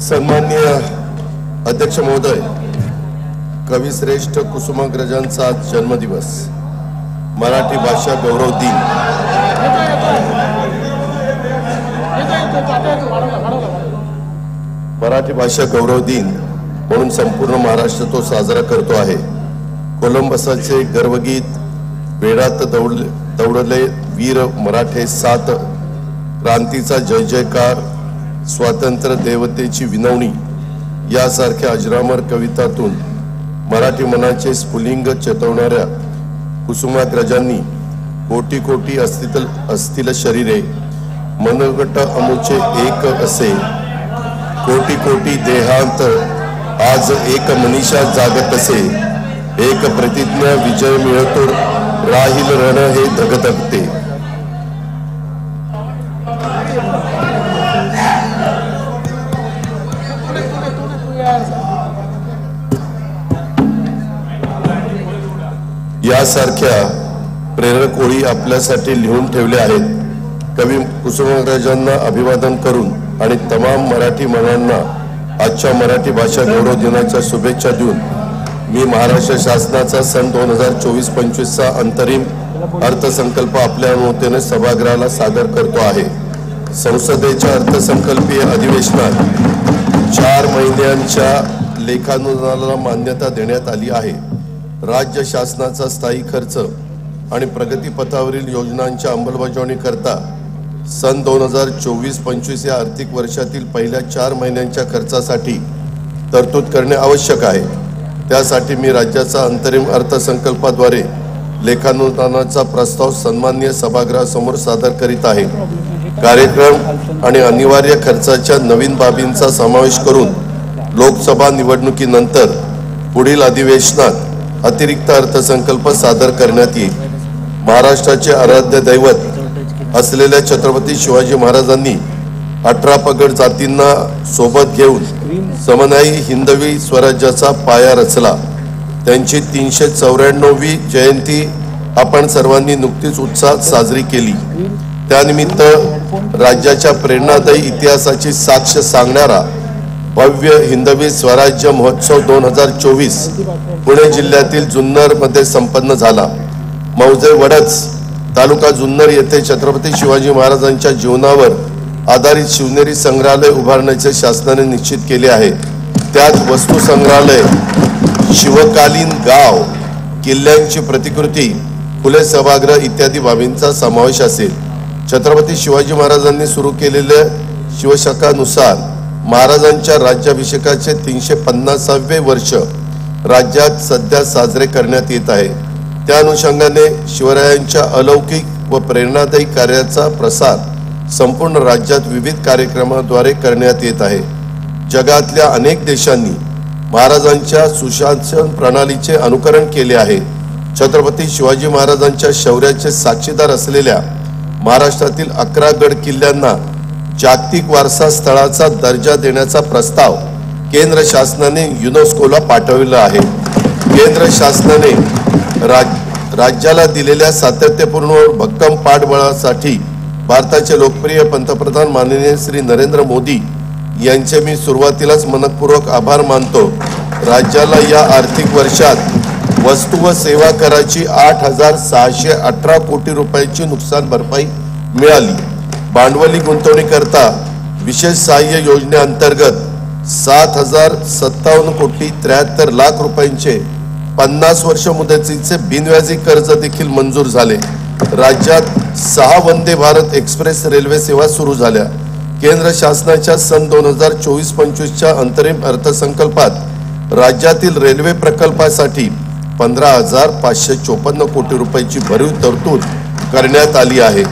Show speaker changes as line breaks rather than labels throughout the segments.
सन्माननीय अध्यक्ष महोदय, कविश्रेष्ठ कुसुमाग्रजांचा आज जन्मदिवस, मराठी भाषा गौरव दिन। मराठी भाषा गौरव दिन म्हणून संपूर्ण महाराष्ट्र तो साजरा करतो आहे। कोलंबसाचे गर्वगीत, वेळात दौडले वीर मराठे सात, क्रांतीचा जय जयकार, स्वातंत्र्य देवतेची विनवणी यासारख्या अजरामर कवितातून मराठी मनाचे स्फुलिंग चेतवणाऱ्या कुसुमाग्रजांनी कोटी कोटी असतील शरीरे, मनोगट अमुचे एक असे, कोटी कोटी देहांत आज एक मनीषा जागत असे, एक प्रतिज्ञा विजय मिळतो राहील रण हे धगधगते। यासारख्या प्रेरक ओळी आपल्यासाठी लिहून ठेवल्या आहेत। कवी कुसुमाग्रजांना अभिवादन करून आणि तमाम मराठी मनांना आजच्या मराठी भाषा गौरव दिनाच्या शुभेच्छा देऊन मी महाराष्ट्र शासनाचा सन 2024-25चा अंतरिम अर्थसंकल्प आपल्या अनुमतीने सभागृहाला सादर करतो आहे। संसदेच्या अर्थसंकल्पीय अधिवेशनात 4 महिन्यांच्या लेखानुदानाला मान्यता देण्यात आली आहे। राज्य शासनाचा स्थायी खर्च आणि प्रगतीपथावरील योजनांच्या अंमलबजावणीकरता सन 2024-25 या आर्थिक वर्षातील पहिल्या 4 महिन्यांच्या खर्चासाठी तरतूद करणे आवश्यक आहे। त्यासाठी मी राज्याचा अंतरिम अर्थसंकल्पाद्वारे लेखानुदानाचा प्रस्ताव सन्माननीय सभागृहासमोर सादर करीत आहे। कार्यक्रम आणि अनिवार्य खर्चाच्या नवीन बाबींचा समावेश करून लोकसभा निवडणुकीनंतर पुढील अधिवेशनात अतिरिक्त अर्थसंकल्प सादर करण्यात येईल। महाराष्ट्राचे आराध्य दैवत असलेल्या छत्रपती शिवाजी महाराजांनी 18 पगड जातींना सोबत घेऊन समन्वयी हिंदवी स्वराज्याचा पाया रचला। त्यांची 394वी जयंती आपण सर्वांनी नुकतीच उत्साहात साजरी केली। त्यानिमित्त राज्याच्या प्रेरणादायी इतिहासाची साक्ष सांगणारा भव्य हिंदवी स्वराज्य महोत्सव 2024 पुणे जिल्ह्यातील जुन्नर मध्ये संपन्न झाला। मौजे वडच तालुका जुन्नर येथे छत्रपती शिवाजी महाराजांच्या जीवनावर आधारित शिवनेरी संग्रहालय उभारण्याचे शासनाने निश्चित केले आहे। त्यात वस्तू संग्रहालय, शिवकालीन गाव, किल्ल्यांची प्रतिकृती, फुले सभागृह इत्यादी बाबींचा समावेश असेल। छत्रपती शिवाजी महाराजांनी सुरू केलेल्या शिवशकानुसार महाराजांच्या राज्याभिषेकाचे 350वे वर्ष राज्यात सध्या साजरे करण्यात येत आहे। त्या अनुषंगाने शिवरायांच्या अलौकिक व प्रेरणादायी कार्याचा प्रसार संपूर्ण राज्यात विविध कार्यक्रमाद्वारे करण्यात येत आहे। जगातल्या अनेक देशांनी महाराजांच्या सुशासन प्रणालीचे अनुकरण केले आहे। छत्रपती शिवाजी महाराजांच्या शौर्याचे साक्षीदार असलेल्या महाराष्ट्रातील 11 गड किल्ल्यांना जागतिक वारसा स्थळाचा दर्जा देण्याचा प्रस्ताव केंद्र शासनाने युनेस्कोला पाठविला आहे। केंद्र शासनाने राज्याला दिलेल्या सातत्यपूर्ण व भक्कम पाठबळासाठी भारताचे लोकप्रिय पंतप्रधान माननीय श्री नरेंद्र मोदी यांचे मी सुरुवातीलाच मनपूर्वक आभार मानतो। राज्याला या आर्थिक वर्षात वस्तू व सेवा कराची 8,618 कोटी रुपयांची नुकसान भरपाई मिळाली। भांडवली गुंतवणुकीकरता विशेष सहाय्य योजनेअंतर्गत 7,057 कोटी 73 लाख रुपयांचे 50 वर्ष मुदतीचे बिनव्याजी कर्ज देखील मंजूर झाले। राज्यात 6 वंदे भारत एक्सप्रेस रेल्वे सेवा सुरू झाल्या। केंद्र शासनाच्या सन 2024-25च्या अंतरिम अर्थसंकल्पात राज्यातील रेल्वे प्रकल्पासाठी 15,554 कोटी रुपयांची भरीव तरतूद करण्यात आली आहे।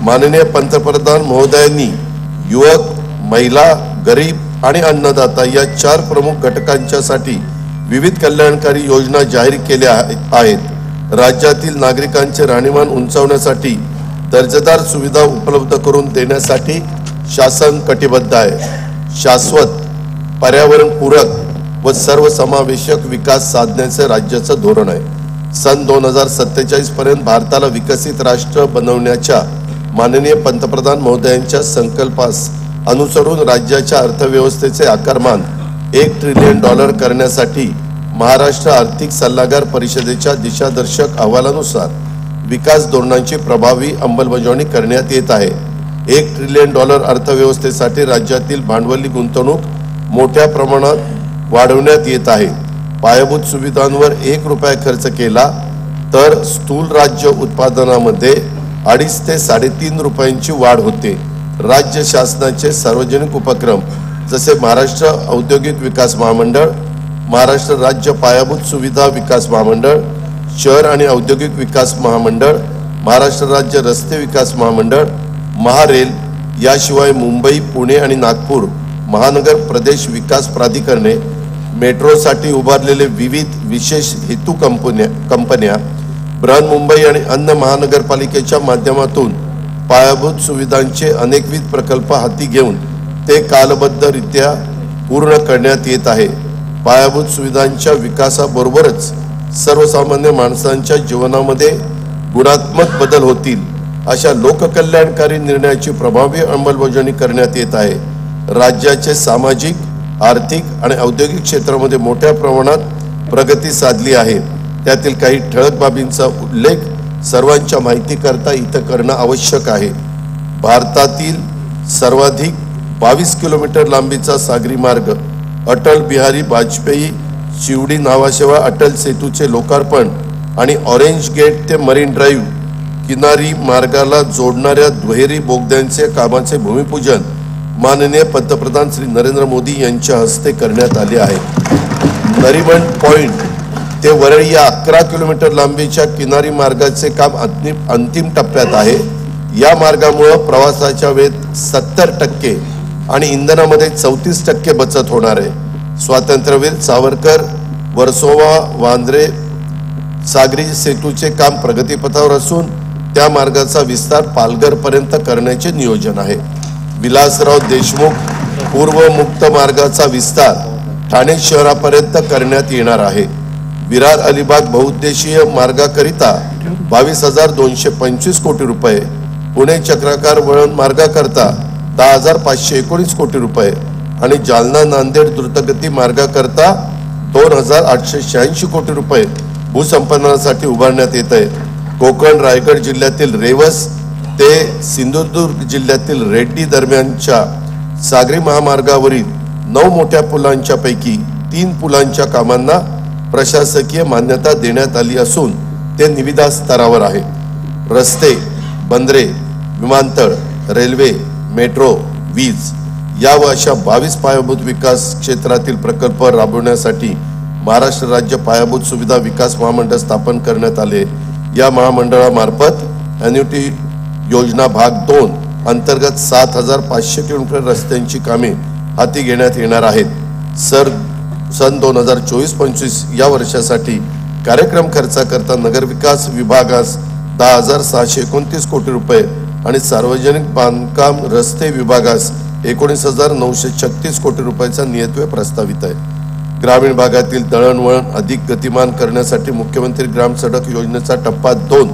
माननीय पंतप्रधान महोदयांनी युवक, महिला, गरीब आणि अन्नदाता या 4 प्रमुख घटकांच्यासाठी विविध कल्याणकारी योजना जाहीर केल्या आहेत। राज्यातील नागरिकांचे राहणीमान उंचावण्यासाठी दर्जेदार सुविधा उपलब्ध करून देण्यासाठी शासन कटिबद्ध आहे। शाश्वत, पर्यावरणपूरक व सर्वसमावेशक विकास साधण्याचे राज्याचं धोरण आहे। सन 2047 पर्यंत भारताला विकसित राष्ट्र बनवण्याच्या माननीय पंतप्रधान महोदयांच्या संकल्पास अनुसरून राज्याच्या अर्थव्यवस्थेचे आकारमान $1 ट्रिलियन करण्यासाठी महाराष्ट्र आर्थिक सल्लागार परिषदेच्या दिशादर्शक अहवालानुसार विकास धोरणांची प्रभावी अंमलबजावणी करण्यात येत आहे। $1 ट्रिलियन अर्थव्यवस्थेसाठी राज्यातील भांडवली गुंतवणूक मोठ्या प्रमाणात वाढवण्यात येत आहे। पायाभूत सुविधांवर ₹1 खर्च केला तर स्थूल राज्य उत्पादनामध्ये 2.5 ते 3.5 रुपयांची वाढ होते। राज्य शासनाचे सार्वजनिक उपक्रम जसे महाराष्ट्र औद्योगिक विकास महामंडळ, महाराष्ट्र राज्य पायाभूत सुविधा विकास महामंडळ, शहर आणि औद्योगिक विकास महामंडळ, महाराष्ट्र राज्य रस्ते विकास महामंडळ, महारेल याशिवाय मुंबई, पुणे आणि नागपूर महानगर प्रदेश विकास प्राधिकरणे, मेट्रोसाठी उभारलेले विविध विशेष हेतू कंपन्या, बृहन्मुंबई आणि अन्य महानगरपालिकेच्या माध्यमातून पायाभूत सुविधांचे अनेकविध प्रकल्प हाती घेऊन ते कालबद्धरित्या पूर्ण करण्यात येत आहे। पायाभूत सुविधांच्या विकासाबरोबरच सर्वसामान्य माणसांच्या जीवनामध्ये गुणात्मक बदल होतील अशा लोककल्याणकारी निर्णयाची प्रभावी अंमलबजावणी करण्यात येत आहे। राज्याचे सामाजिक, आर्थिक आणि औद्योगिक क्षेत्रामध्ये मोठ्या प्रमाणात प्रगती साधली आहे। त्यातील काही ठळक बाबींचा उल्लेख सर्वांच्या माहितीकरता इथं करणं आवश्यक आहे। भारतातील सर्वाधिक 22 किलोमीटर लांबीचा सागरी मार्ग अटल बिहारी वाजपेयी शिवडी नावाशेवा अटल सेतूचे लोकार्पण आणि ऑरेंज गेट ते मरीन ड्राईव्ह किनारी मार्गाला जोडणाऱ्या दुहेरी बोगद्यांचे कामाचे भूमिपूजन माननीय पंतप्रधान श्री नरेंद्र मोदी यांच्या हस्ते करण्यात आले आहे। नरीमन पॉइंट ते वरळी या 11 किलोमीटर लांबीच्या किनारी मार्गाचे काम अंतिम टप्प्यात आहे। या मार्गामुळे प्रवासाच्या वेळेत 70% आणि इंधनामध्ये 34% बचत होणार आहे। स्वातंत्र्यवीर सावरकर वर्सोवा वांद्रे सागरी सेतूचे काम प्रगतीपथावर असून त्या मार्गाचा विस्तार पालघर पर्यंत करण्याचे नियोजन आहे। विलासराव देशमुख पूर्व मुक्त मार्गाचा विस्तार ठाणे शहरापर्यंत करण्यात येणार आहे। विरार अलिबाग बहुउद्देशीय मार्गाकरिता 22,225 कोटी रुपये, पुणे चक्राकार वळण मार्गाकरता 10,519 कोटी रुपये आणि जालना नांदेड द्रुतगती मार्गाकरता 2,886 कोटी रुपये भूसंपादनासाठी उभारण्यात येत आहे। कोकण रायगड जिल्ह्यातील रेवस ते सिंधुदुर्ग जिल्ह्यातील रेड्डी दरम्यानच्या सागरी महामार्गावरील 9 मोठ्या पुलांच्या पैकी 3 पुलांच्या कामांना प्रशासकीय मान्यता देण्यात आली असून ते निविदा स्तरावर आहे। रस्ते, बंदरे, विमानतळ, रेल्वे, मेट्रो, वीज या व अशा 22 पायाभूत विकास क्षेत्रातील प्रकल्प राबवण्यासाठी महाराष्ट्र राज्य पायाभूत सुविधा विकास महामंडळ स्थापन करण्यात आले। या महामंडळामार्फत एन्युटी योजना भाग 2 अंतर्गत 7,500 किलोमीटर रस्त्यांची कामे हाती घेण्यात येणार आहेत। सन 2024-25 या वर्षासाठी कार्यक्रम खर्चाकरता नगरविकास विभागास 10,629 कोटी रुपये आणि सार्वजनिक बांधकाम रस्ते विभागास 19,936 कोटी रुपयाचा नियतव्यय प्रस्तावित आहे। ग्रामीण भागातील दळणवळण अधिक गतिमान करण्यासाठी मुख्यमंत्री ग्राम सडक योजनेचा टप्पा 2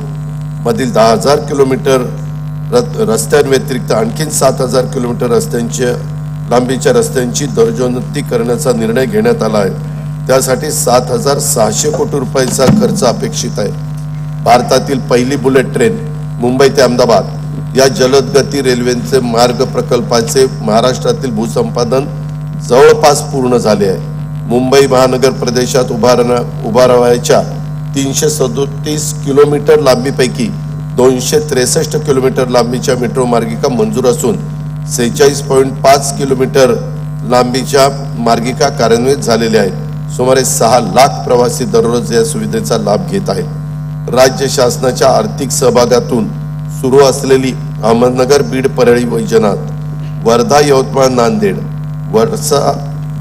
मधील 10,000 किलोमीटर रस्त्यांव्यतिरिक्त आणखी 7,000 किलोमीटर रस्त्यांच्या लांबीच्या रस्त्यांची दर्जोन्नती करण्याचा निर्णय घेण्यात आला आहे। त्यासाठी 7,600 कोटी रुपयाचा खर्च अपेक्षित आहे। भारतातील पहिली बुलेट ट्रेन मुंबई ते अहमदाबाद या जलद गती रेल्वेचे मार्ग प्रकल्पाचे महाराष्ट्रातील भूसंपादन जवळपास पूर्ण झाले आहे। मुंबई महानगर प्रदेशात उभारावयाच्या 337 किलोमीटर लांबीपैकी 263 किलोमीटर लांबीच्या मेट्रो मार्गिका मंजूर असून 46.5 किलोमीटर लांबीच्या मार्गिका कार्यान्वित झालेल्या आहेत। सुमारे 6 लाख प्रवासी दररोज या सुविधेचा लाभ घेत आहेत। राज्य शासनाच्या आर्थिक सहभागातून सुरू असलेली अहमदनगर बीड परळी वैजनाथ, वर्धा यवतमाळ नांदेड, वर्षा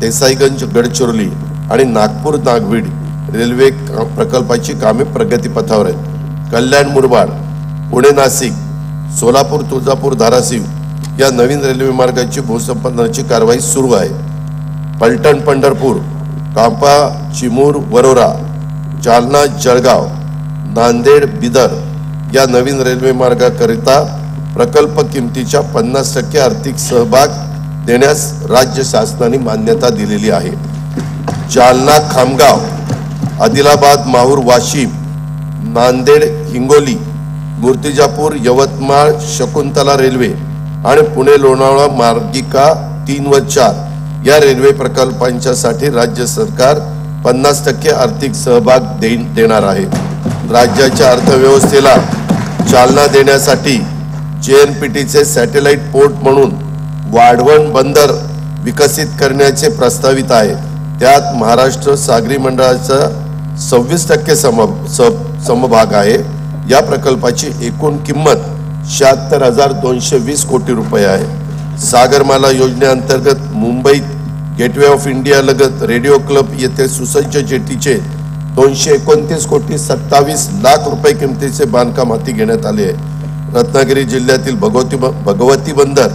देसाईगंज गडचिरोली आणि नागपूर नागवीड रेल्वे प्रकल्पाची कामे प्रगतीपथावर आहेत। कल्याण मुरबाड, पुणे नाशिक, सोलापूर तुळजापूर धाराशिव या नवीन रेल्वे मार्गाची भूसंपादनाची कारवाई सुरू आहे। पलटण पंढरपूर, कांपा चिमूर वरोरा, जालना जळगाव, नांदेड बिदर या नवीन रेल्वे मार्गाकरिता प्रकल्प किमतीच्या 50% आर्थिक सहभाग देण्यास राज्य शासनाने मान्यता दिलेली आहे। जालना खामगाव, आदिलाबाद माहूर वाशिम, नांदेड हिंगोली, मूर्तिजापूर यवतमाळ शकुंतला रेल्वे आणि पुणे लोणावळा मार्गिका 3 व 4 या रेल्वे प्रकल्पांच्या साठी राज्य सरकार 50% आर्थिक सहभाग देणार आहे। राज्याच्या अर्थव्यवस्थेला चालना देण्यासाठी JNPTचे सॅटेलाइट पोर्ट म्हणून वाढवण बंदर विकसित करण्याचे प्रस्तावित आहे। त्यात महाराष्ट्र सागरी मंडळाचा 26% समभाग आहे। या प्रकल्पाची एकूण किंमत 76,220 कोटी रुपये आहे। सागरमाला योजनेअंतर्गत मुंबईत गेटवे ऑफ इंडिया लगत रेडिओ क्लब येथे सुसज्ज जेटीचे 229 कोटी 27 लाख रुपये किमतीचे बांधकाम हाती घेण्यात आले आहे। रत्नागिरी जिल्ह्यातील भगवती बंदर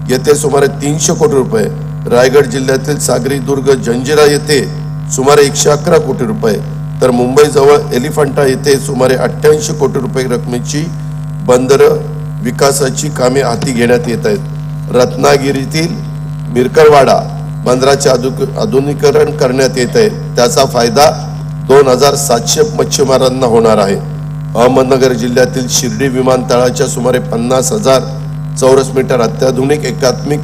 येथे सुमारे 300 कोटी रुपये, रायगड जिल्ह्यातील सागरी दुर्ग जंजिरा येथे सुमारे 111 कोटी रुपये, तर मुंबई जवळ एलिफंटा येथे सुमारे 88 कोटी रुपये रकमेची बंदर विकासाची कामे हाती घेण्यात येत आहेत। रत्नागिरीतील मिरकरवाडा बंदराचे आधुनिकीकरण करण्यात येत आहे। त्याचा फायदा 2700 मच्छीमारांना होणार आहे। अहमदनगर जिल्ह्यातील शिर्डी विमानतळाच्या सुमारे 50,000 चौरस मीटर अत्याधुनिक एकात्मिक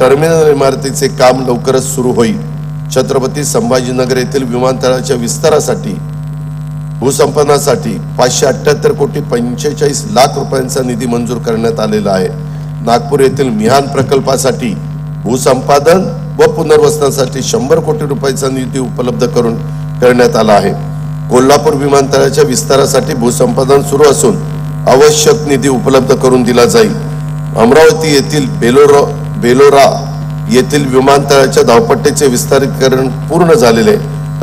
टर्मिनल इमारतीचे काम लवकरच सुरू होईल। छत्रपती संभाजीनगर येथील विमानतळाच्या विस्तारासाठी भूसंपादनासाठी 578 कोटी 45 लाख रुपयांचा निधी मंजूर करण्यात आलेला आहे। नागपूर येथील मिहान प्रकल्पासाठी भूसंपादन व पुनर्वसनासाठी 100 कोटी रुपयांचा निधी उपलब्ध करण्यात आला आहे। कोल्हापूर विमानतळाच्या विस्तारासाठी भूसंपादन सुरू असून आवश्यक निधी उपलब्ध करून दिला जाईल। अमरावती येथील बेलोरा येथील विमानतळाच्या धावपट्टीचे विस्तारीकरण पूर्ण झालेले,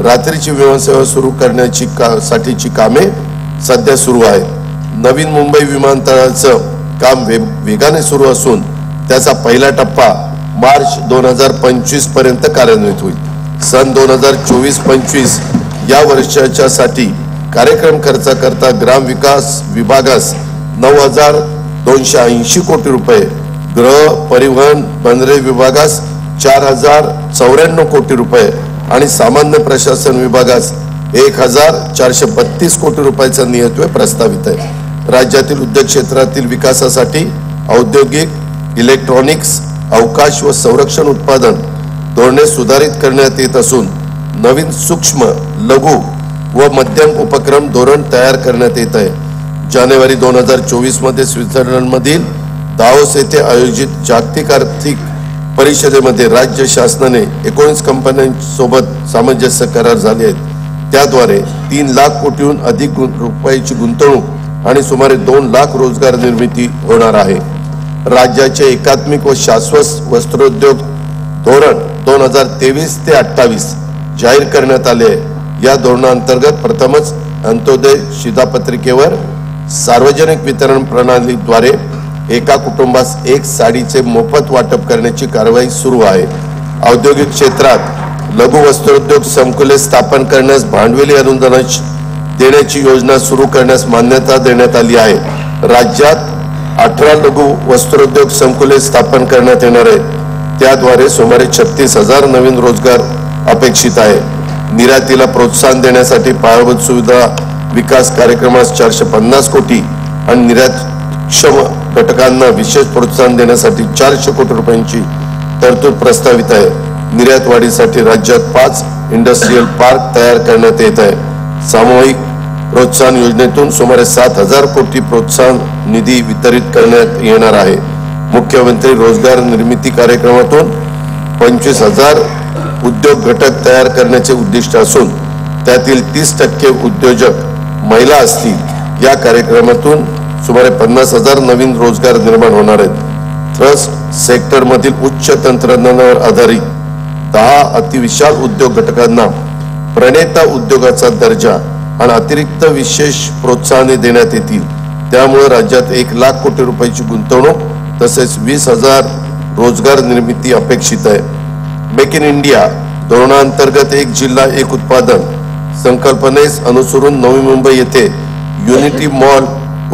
रात्रीची विमानसेवा सुरू करण्याची साठीची कामे सध्या सुरू आहेत। नवीन मुंबई विमानतळाचं काम वेगाने सुरू असून त्याचा पहिला टप्पा मार्च 2025 पर्यंत कार्यान्वित होईल। सन 2024-25 या वर्षाच्या साठी कार्यक्रम खर्चाकरता ग्राम विकास विभागास 9,280 कोटी रुपये, गृह परिवहन बंदरे विभागास 4,094 कोटी रुपये आणि सामान्य प्रशासन विभागास 1,432 कोटी रुपयाचा नियतव्यय प्रस्तावित आहे। राज्यातील उद्योग क्षेत्रातील विकासासाठी औद्योगिक, इलेक्ट्रॉनिक्स, अवकाश व संरक्षण उत्पादन धोरणे सुधारित करण्यात येत असून नवीन सूक्ष्म, लघु व मध्यम उपक्रम धोरण तयार करण्यात येत आहे। जानेवारी 2024 मध्ये स्वित्झर्लंडमधील दावोस येथे आयोजित जागतिक आर्थिक परिषदेमध्ये राज्य शासनाने 19 कंपन्यांसोबत सामंजस्य करार झाले आहेत। त्याद्वारे 3 लाख कोटीहून अधिक रुपयाची गुंतवणूक आणि सुमारे 2 लाख रोजगार निर्मिती होणार आहे। राज्याचे एकात्मिक व शाश्वत वस्त्रोद्योग धोरण 2023 ते 28 जाहीर करण्यात आले आहे। या धोरणाअंतर्गत प्रथमच अंत्योदय शिधापत्रिकेवर सार्वजनिक वितरण प्रणालीद्वारे एका कुटुंबास 1 साडीचे मोफत वाटप करण्याची कारवाई सुरू आहे। औद्योगिक क्षेत्रात लघु वस्त्रोद्योग संकुले स्थापन करण्यास भांडवली अनुदान देण्याची योजना सुरू करण्यास मान्यता देण्यात आली आहे। राज्यात 18 लघु वस्त्रोद्योग संकुले स्थापन करण्यात येणार आहेत। त्याद्वारे सुमारे 36,000 नवीन रोजगार अपेक्षित आहे। निर्यातीला प्रोत्साहन देण्यासाठी पायाभूत सुविधा विकास कार्यक्रमास 450 कोटी आणि निर्यातक्षम घटकांना विशेष प्रोत्साहन देण्यासाठी 400 कोटी रुपयांची तरतूद प्रस्तावित आहे। निर्यात वाढीसाठी राज्यात 5 इंडस्ट्रियल पार्क तयार करण्यात येत आहे। सामूहिक प्रोत्साहन योजनेतून सुमारे 7,000 कोटी प्रोत्साहन निधी वितरित करण्यात येणार आहे। मुख्यमंत्री रोजगार निर्मिती कार्यक्रमातून 25,000 उद्योग घटक तयार करण्याचे उद्दिष्ट असून त्यातील 30% उद्योजक महिला असतील। या कार्यक्रमातून सुमारे 50,000 नवीन रोजगार निर्माण होणार आहेत। थ्रस्ट सेक्टर मधील उच्च तंत्रज्ञानावर आधारित 10 अतिविशाल उद्योग घटकांना प्रणेता उद्योगाचा दर्जा आणि अतिरिक्त विशेष प्रोत्साहने देण्यात येतील। त्यामुळे राज्यात 1 लाख कोटी रुपयाची गुंतवणूक तसेच 20,000 रोजगार निर्मिती अपेक्षित आहे। मेक इन इंडिया धोरणाअंतर्गत 1 जिल्हा 1 उत्पादन संकल्पनेस अनुसरून नवी मुंबई येथे युनिटी मॉल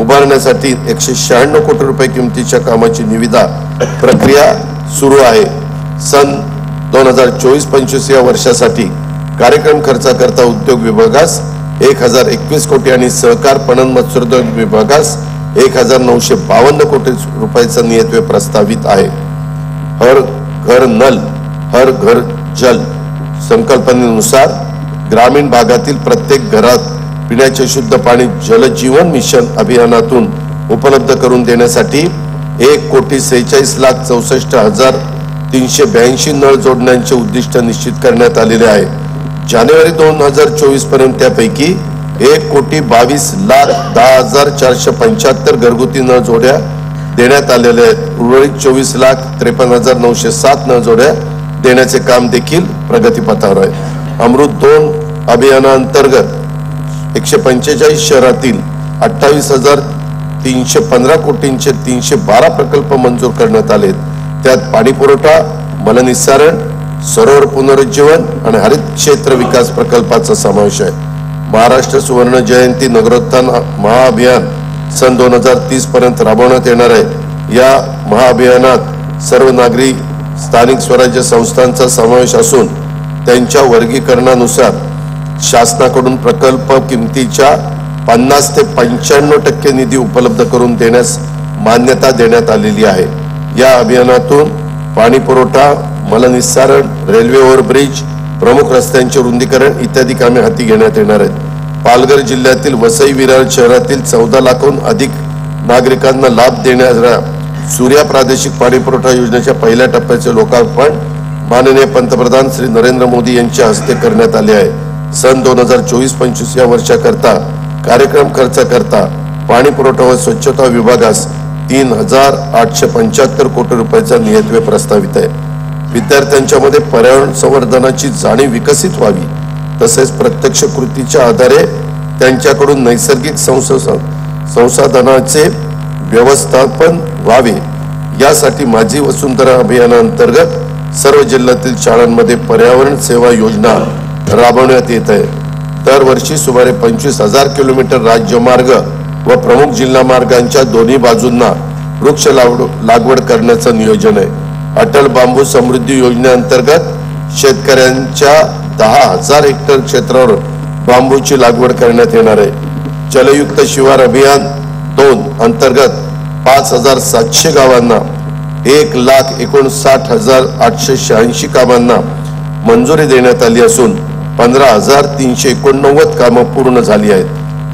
उभारण्यासाठी 196 कोटी रुपये किमतीच्या कामाची निविदा प्रक्रिया सुरू आहे। सन 2024-25 या वर्षासाठी कार्यक्रम खर्चाकरता उद्योग विभागास 1021 कोटी आणि सहकार पणन मत्स्योद्योग विभागास 1952 कोटी रुपयाचा नियतव्यय प्रस्तावित आहे. हर घर नल हर घर जल संकल्पनेनुसार ग्रामीण भागातील प्रत्येक घरात पिण्याचे शुद्ध पाणी जल जीवन मिशन अभियानातून उपलब्ध करून देण्यासाठी 1,46,64,382 नळ जोडण्याचे उद्दिष्ट निश्चित करण्यात आलेले आहे. जानेवारी 2024 पर्यंत त्यापैकी 1,22,10,475 घरगुती नळ जोड्या देण्यात आलेल्या आहेत. उर्वरित 24,53,907 नळ जोड्या देण्याचे काम देखील प्रगतीपथावर आहे. अमृत 2 अभियानांतर्गत 145 शहरातील 28,315 कोटींचे 312 प्रकल्प मंजूर करण्यात आले. त्यात पाणी पुरवठा, मलनिस्सारण, सरोवर पुनरुज्जीवन आणि हरित क्षेत्र विकास प्रकल्पाचा समावेश आहे. महाराष्ट्र सुवर्ण जयंती नगरोत्थान महाअभियान सन 2030 पर्यंत राबवण्यात येणार आहे. या महाअभियानात सर्व नागरी स्थानिक स्वराज्य संस्थांचा समावेश असून त्यांच्या वर्गीकरणानुसार शासनाकडून प्रकल्प किमतीच्या 50 ते 95% निधी उपलब्ध करून देण्यास मान्यता देण्यात आलेली आहे. या अभियानातून पाणी पुरवठा, मलनिस्सारण, रेल्वे ओव्हरब्रिज, प्रमुख रस्त्यांचे रुंदीकरण इत्यादी कामे हाती घेण्यात येणार आहेत. पालघर जिल्ह्यातील वसई विरार शहरातील 14 लाखाहून अधिक नागरिकांना लाभ देणाऱ्या सूर्या प्रादेशिक पाणी पुरवठा योजनेच्या पहिल्या टप्प्याचे लोकार्पण माननीय पंतप्रधान श्री नरेंद्र मोदी यांच्या हस्ते करण्यात आले आहे. सन 2024-25 या वर्षाकरता कार्यक्रम खर्चाकरता पाणी पुरवठा व स्वच्छता विभागास 3,875 कोटी रुपयाचा नियतव्यय प्रस्तावित आहे. विद्यार्थ्यांच्या मध्ये पर्यावरण संवर्धनाची जाणीव विकसित व्हावी तसेच प्रत्यक्ष कृतीच्या आधारे त्यांच्याकडून नैसर्गिक संसाधनाचे व्यवस्थापन व्हावे यासाठी माझी वसुंधरा अभियानांतर्गत सर्व जिल्ह्यातील शाळांमध्ये पर्यावरण सेवा योजना राबवण्यात येत आहे. दरवर्षी सुमारे 25,000 किलोमीटर राज्यमार्ग व प्रमुख जिल्हा मार्गांच्या दोन्ही बाजूंना वृक्ष लागवड करण्याचं नियोजन आहे. अटल बांबू समृद्धी योजनेअंतर्गत शेतकऱ्यांच्या 10,000 हेक्टर क्षेत्रावर बांबूची लागवड करण्यात येणार आहे. जलयुक्त शिवार अभियान 2 अंतर्गत 5,700 गावांना 1,59,886 कामांना मंजुरी देण्यात आली असून 15,389 कामं पूर्ण झाली आहेत.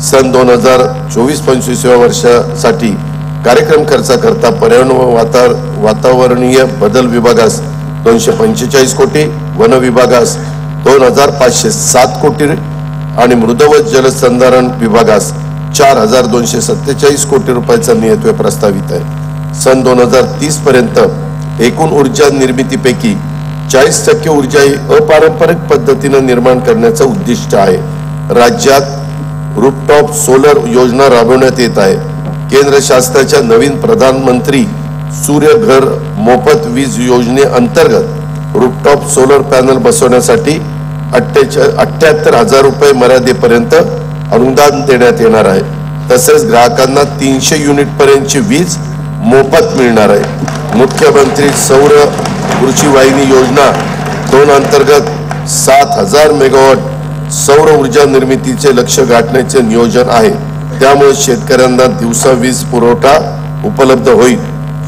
सन 2024-25 या वर्षासाठी कार्यक्रम खर्चाकरता पर्यावरण व वातावरणीय बदल विभागास 245 कोटी, वन विभागास 2,507 कोटी आणि मृद व जलसंधारण विभागास 4,247 कोटी रुपयाचा नियतव्यय प्रस्तावित आहे. सन 2030 पर्यंत एकूण ऊर्जा निर्मितीपैकी 40% ऊर्जा ही अपारंपरिक पद्धतीने निर्माण करण्याचं उद्दिष्ट आहे. राज्यात रूफटॉप सोलर योजना राबवण्यात येत आहे. केंद्र शासनाच्या नवीन प्रधानमंत्री सूर्य घर मोफत वीज योजनेअंतर्गत रूफटॉप सोलर पॅनल बसवण्यासाठी 78,000 रुपये मर्यादेपर्यंत अनुदान देण्यात येणार आहे. तसेच ग्राहकांना 300 युनिट पर्यंतची वीज मोफत मिळणार आहे. मुख्यमंत्री सौर कृषी वाहिनी योजना 2 अंतर्गत 7,000 मेगावॉट सौर ऊर्जा निर्मितीचे लक्ष्य गाठण्याचे नियोजन आहे. त्यामुळे शेतकऱ्यांना दिवसा वीज पुरवठा उपलब्ध होईल.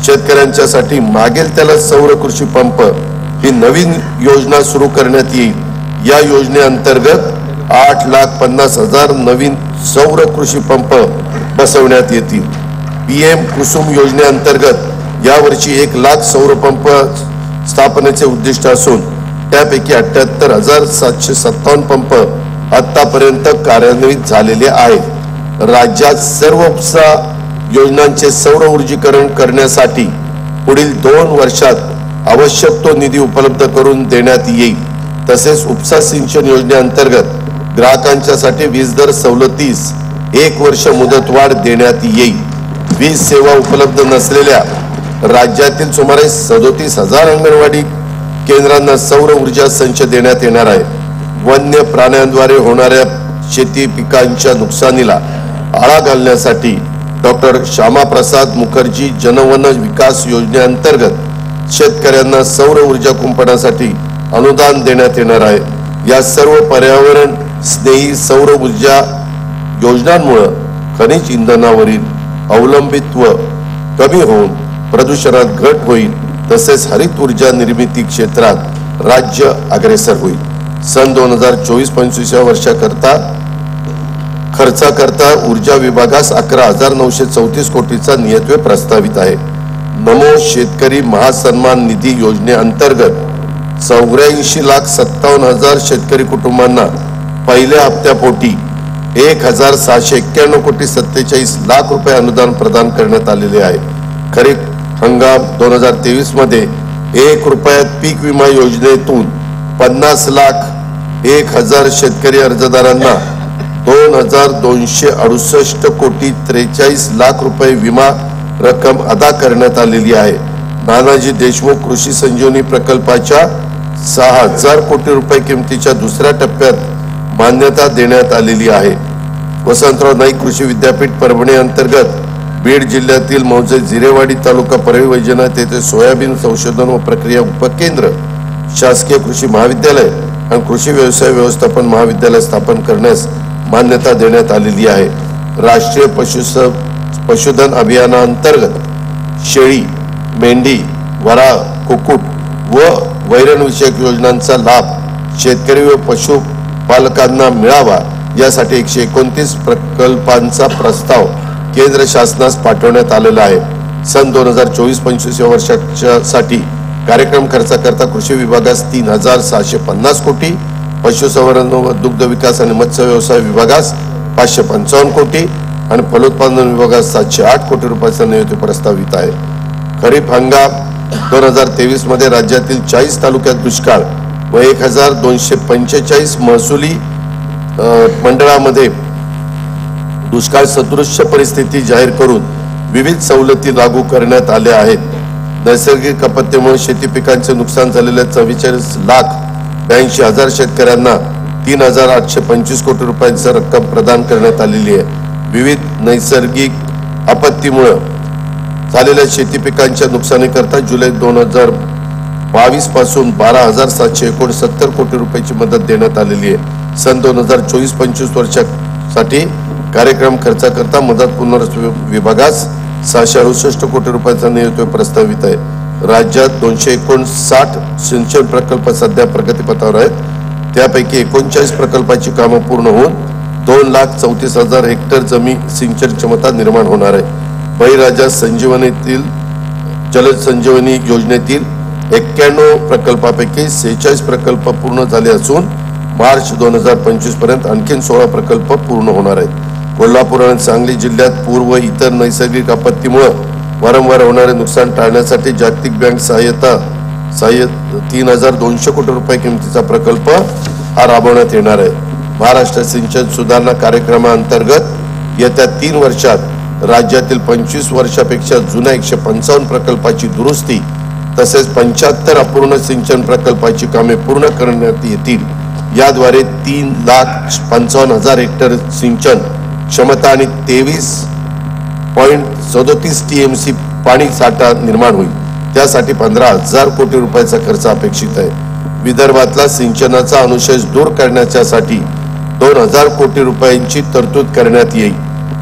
शेतकऱ्यांच्यासाठी मागेल त्याला सौर कृषी पंप ही नवीन योजना सुरू करण्यात येईल. या योजनेअंतर्गत 8,50,000 नवीन सौर कृषी पंप बसवण्यात येतील. PM कुसुम योजनेअंतर्गत यावर्षी 1,00,000 सौर पंप स्थापनेचे उद्दिष्ट असून त्यापैकी 78,757 पंप आतापर्यंत कार्यान्वित झालेले आहेत. राज्यात सर्व उपसा योजनांचे सौर ऊर्जीकरण करण्यासाठी पुढील 2 वर्षात आवश्यक तो निधी उपलब्ध करून देण्यात येईल. तसेच उपसा सिंचन योजनेअंतर्गत ग्राहकांच्यासाठी वीज दर सवलतीस 1 वर्ष मुदतवाढ देण्यात येईल. वीज सेवा उपलब्ध नसलेल्या राज्यातील सुमारे 37,000 अंगणवाडी केंद्रांना सौर ऊर्जा संच देण्यात येणार आहे. वन्य प्राण्यांद्वारे होणाऱ्या शेती पिकांच्या नुकसानीला आळा घालण्यासाठी डॉक्टर श्यामाप्रसाद मुखर्जी जनवन विकास योजनेअंतर्गत शेतकऱ्यांना सौर ऊर्जा कुंपणासाठी अनुदान देण्यात येणार आहे। या सर्व पर्यावरण स्नेही सौर ऊर्जा योजनांमुळे खनिज इंधनावरील अवलंबित्व कमी होऊन प्रदूषणात घट होईल, तसेच हरित ऊर्जा निर्मिती क्षेत्रात राज्य अग्रेसर होईल। सन 2024-25 या वर्षाकरता खर्चाकरता ऊर्जा विभागास 11,934 कोटीचा नियतव्यय प्रस्तावित आहे। नमो शेतकरी महासन्मान निधी योजनेअंतर्गत 84,57,000 शेतकरी कुटुंबांना पहिल्या हप्त्यापोटी 1,791 कोटी 47 लाख रुपये अनुदान प्रदान करण्यात आलेले आहे। खरीप हंगाम 2023 मध्ये 1 रुपयात पीक विमा योजनेतून 50,01,000 शेतकरी अर्जदारांना 2,268 कोटी 43 लाख रुपये विमा रक्कम अदा करण्यात आलेली आहे। नानाजी देशमुख कृषी संजीवनी प्रकल्पाच्या 6,000 कोटी रुपये किमतीच्या दुसऱ्या टप्प्यात मान्यता देण्यात आलेली आहे। वसंतराव नाईक कृषी विद्यापीठ परभणी अंतर्गत बीड जिल्ह्यातील मौजे जिरेवाडी तालुका परळी वैजनाथ येथे सोयाबीन संशोधन व प्रक्रिया उपकेंद्र, शासकीय कृषी महाविद्यालय आणि कृषी व्यवसाय व्यवस्थापन महाविद्यालय स्थापन करण्यास मान्यता देण्यात आलेली आहे। राष्ट्रीय पशुधन अभियानाअंतर्गत शेळी, मेंढी, वराळ, कुक्कुट व वैरण विषयक योजनांचा लाभ शेतकरी व पशुपालकांना मिळावा यासाठी 129 प्रकल्पांचा प्रस्ताव केंद्र शासनास पाठवण्यात आलेला आहे। सन 2024-25 या वर्षासाठी कार्यक्रम खर्चाकरता कृषी विभागास 3,650 कोटी, पशुसंवर्धन व दुग्ध विकास आणि मत्स्य व्यवसाय विभागास 555 कोटी आणि फलोत्पादन विभागास 708 कोटी रुपयाचा नियतव्यय प्रस्तावित आहे। खरीप हंगाम 2023 मध्ये राज्यातील 40 तालुक्यात दुष्काळ व 1,245 महसुली मंडळामध्ये दुष्काळ सदृश्य परिस्थिती जाहीर करून विविध सवलती लागू करण्यात आल्या आहेत। नैसर्गिक आपत्तीमुळे शेती पिकांचे नुकसान झालेल्या 44,82,000 शेतकऱ्यांना 3,825 कोटी रुपयांची रक्कम प्रदान करण्यात आलेली आहे। विविध नैसर्गिक आपत्तीमुळे झालेल्या शेती पिकांच्या नुकसानीकरता जुलै 2022 पासून 12,769 कोटी रुपयाची मदत देण्यात आलेली आहे। सन 2024-25 वर्षासाठी कार्यक्रम खर्चाकरता मदत पुनर्वसन विभागास 668 कोटी रुपयाचा नियतव्यय प्रस्तावित आहे। राज्यात 259 सिंचन प्रकल्प सध्या प्रगतीपथावर आहेत। त्यापैकी 39 प्रकल्पाची कामे पूर्ण होऊन 2,34,000 हेक्टर जमीन सिंचन क्षमता निर्माण होणार आहे। बळीराजा संजीवनीतील जल संजीवनी योजनेतील 91 प्रकल्पापैकी 46 प्रकल्प पूर्ण झाले असून मार्च 2025 पर्यंत आणखी 16 प्रकल्प पूर्ण होणार आहेत। कोल्हापूर आणि सांगली जिल्ह्यात पूर व इतर नैसर्गिक आपत्तीमुळे वारंवार होणारे नुकसान टाळण्यासाठी जागतिक बँक सहाय्यता 3,200 कोटी रुपये किमतीचा प्रकल्प हा राबवण्यात येणार आहे। महाराष्ट्र सिंचन सुधारणा कार्यक्रमाअंतर्गत येत्या 3 वर्षात राज्यातील 25 वर्षापेक्षा जुन्या 155 प्रकल्पाची दुरुस्ती तसेच 75 अपूर्ण सिंचन प्रकल्पाची कामे पूर्ण करण्यात येतील। याद्वारे 3,55,000 हेक्टर सिंचन क्षमता आणि 23.37 TMC पाणी साठा निर्माण होईल। त्यासाठी 15,000 कोटी रुपयाचा खर्च अपेक्षित आहे। विदर्भातला सिंचनाचा अनुशेष दूर करण्यासाठी 2,000 कोटी रुपयांची तरतूद करण्यात येईल।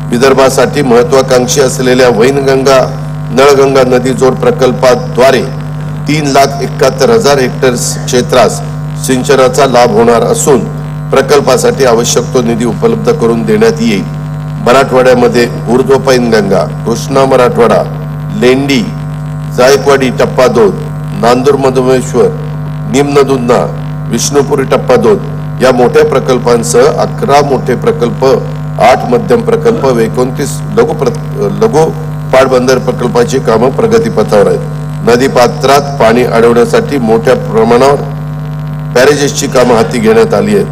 विदर्भासाठी महत्वाकांक्षी असलेल्या वैनगंगा नळगंगा नदी जोड प्रकल्पाद्वारे 3,71,000 हेक्टर क्षेत्रास सिंचनाचा लाभ होणार असून प्रकल्पासाठी आवश्यक तो निधी उपलब्ध करून देण्यात येईल। मराठवाड्यामध्ये ऊर्ध्व पैनगंगा, कृष्णा मराठवाडा, लेंडी, जायकवाडी टप्पा 2, नांदूर मधुमेश्वर, निम्न दुधना, विष्णुपुरी टप्पा 2 या मोठ्या प्रकल्पांसह 11 मोठे प्रकल्प, 8 मध्यम प्रकल्प व 29 लघु पाटबंधारे प्रकल्पाची कामे प्रगतीपथावर आहेत। नदी पात्रात पाणी अडवण्यासाठी मोठ्या प्रमाणावर बॅरेजेसची कामे हाती घेण्यात आली आहेत।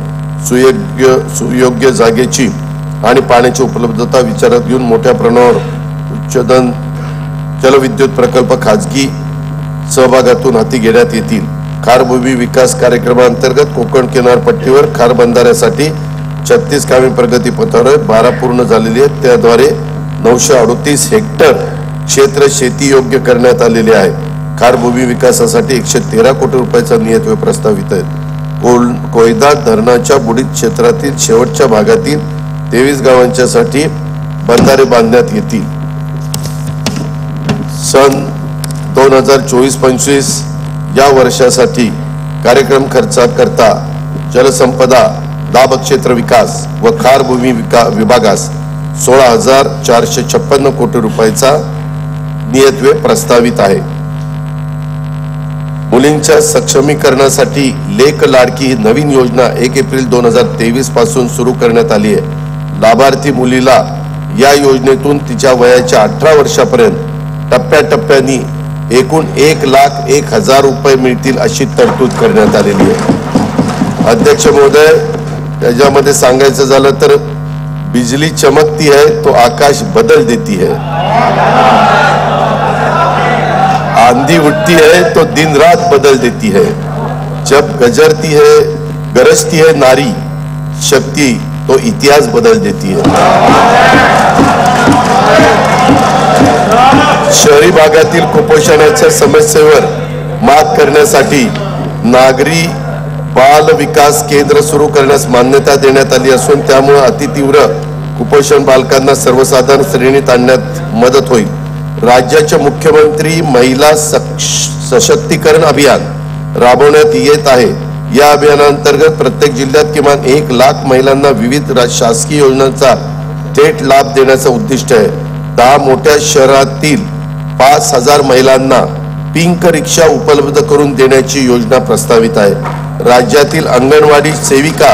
सुयोग्य जागेची आणि पाण्याची उपलब्धता विचारात घेऊन मोठ्या प्रमाणावर उच्चदन जलविद्युत प्रकल्प खाजगी सहभागातून हाती घेण्यात येतील। खारभूमी विकास कार्यक्रमाअंतर्गत कोकण किनारपट्टीवर खार बंधाऱ्यासाठी 36 कामे प्रगतीपथावर 12 पूर्ण झालेली आहेत। त्याद्वारे 938 हेक्टर क्षेत्र शेती योग्य करण्यात आलेले आहे। खार भूमी विकासासाठी 113 कोटी रुपयाचा नियतव्यय प्रस्तावित आहे. कोयदा धरणाच्या बुडीत क्षेत्रातील शेवटच्या भागातील 23 गावांच्यासाठी बंधारे बांधण्यात येतील. सन 2024-25 या वर्षासाठी कार्यक्रम खर्चाकरता जलसंपदा, दाबक्षेत्र विकास व खार भूमी विभागास 16,456 कोटी रुपयाचा नियतव्यय प्रस्तावित आहे. मुलींच्या सक्षमीकरणासाठी लेक लाडकी ही नवीन योजना 1 एप्रिल 2023 पासून सुरू करण्यात आली आहे. लाभार्थी मुलीला या योजनेतून तिच्या वयाच्या 18 वर्षापर्यंत टप्प्याटप्प्याने एकूण 1,01,000 रुपये मिळतील अशी तरतूद करण्यात आलेली आहे. अध्यक्ष महोदय, त्याच्यामध्ये सांगायचं झालं तर बिजली चमकती है तो आकाश बदल देती है, आंधी उठती है तो दिन रात बदल देती है, जब गरजती है नारी शक्ति तो इतिहास बदल देती है. शहरी भागातील कुपोषणाच्या समस्येवर मात करण्यासाठी नागरी बाल विकास केंद्र सुरू करण्यास मान्यता देण्यात आली असून त्यामुळे अतितीव्र कुपोषण बालकांना सर्वसाधारण श्रेणीत आणण्यात मदत होईल. राज्याचे मुख्यमंत्री महिला सशक्तीकरण अभियान राबवण्यात येत आहे. या अभियानांतर्गत प्रत्येक जिल्ह्यात किमान 1 लाख महिलांना विविध शासकीय योजनांचा थेट लाभ देण्याचं उद्दिष्ट आहे. 10 मोठ्या शहरातील 5,000 महिलांना पिंक रिक्षा उपलब्ध करून देण्याची योजना प्रस्तावित आहे. राज्यातील अंगणवाडी सेविका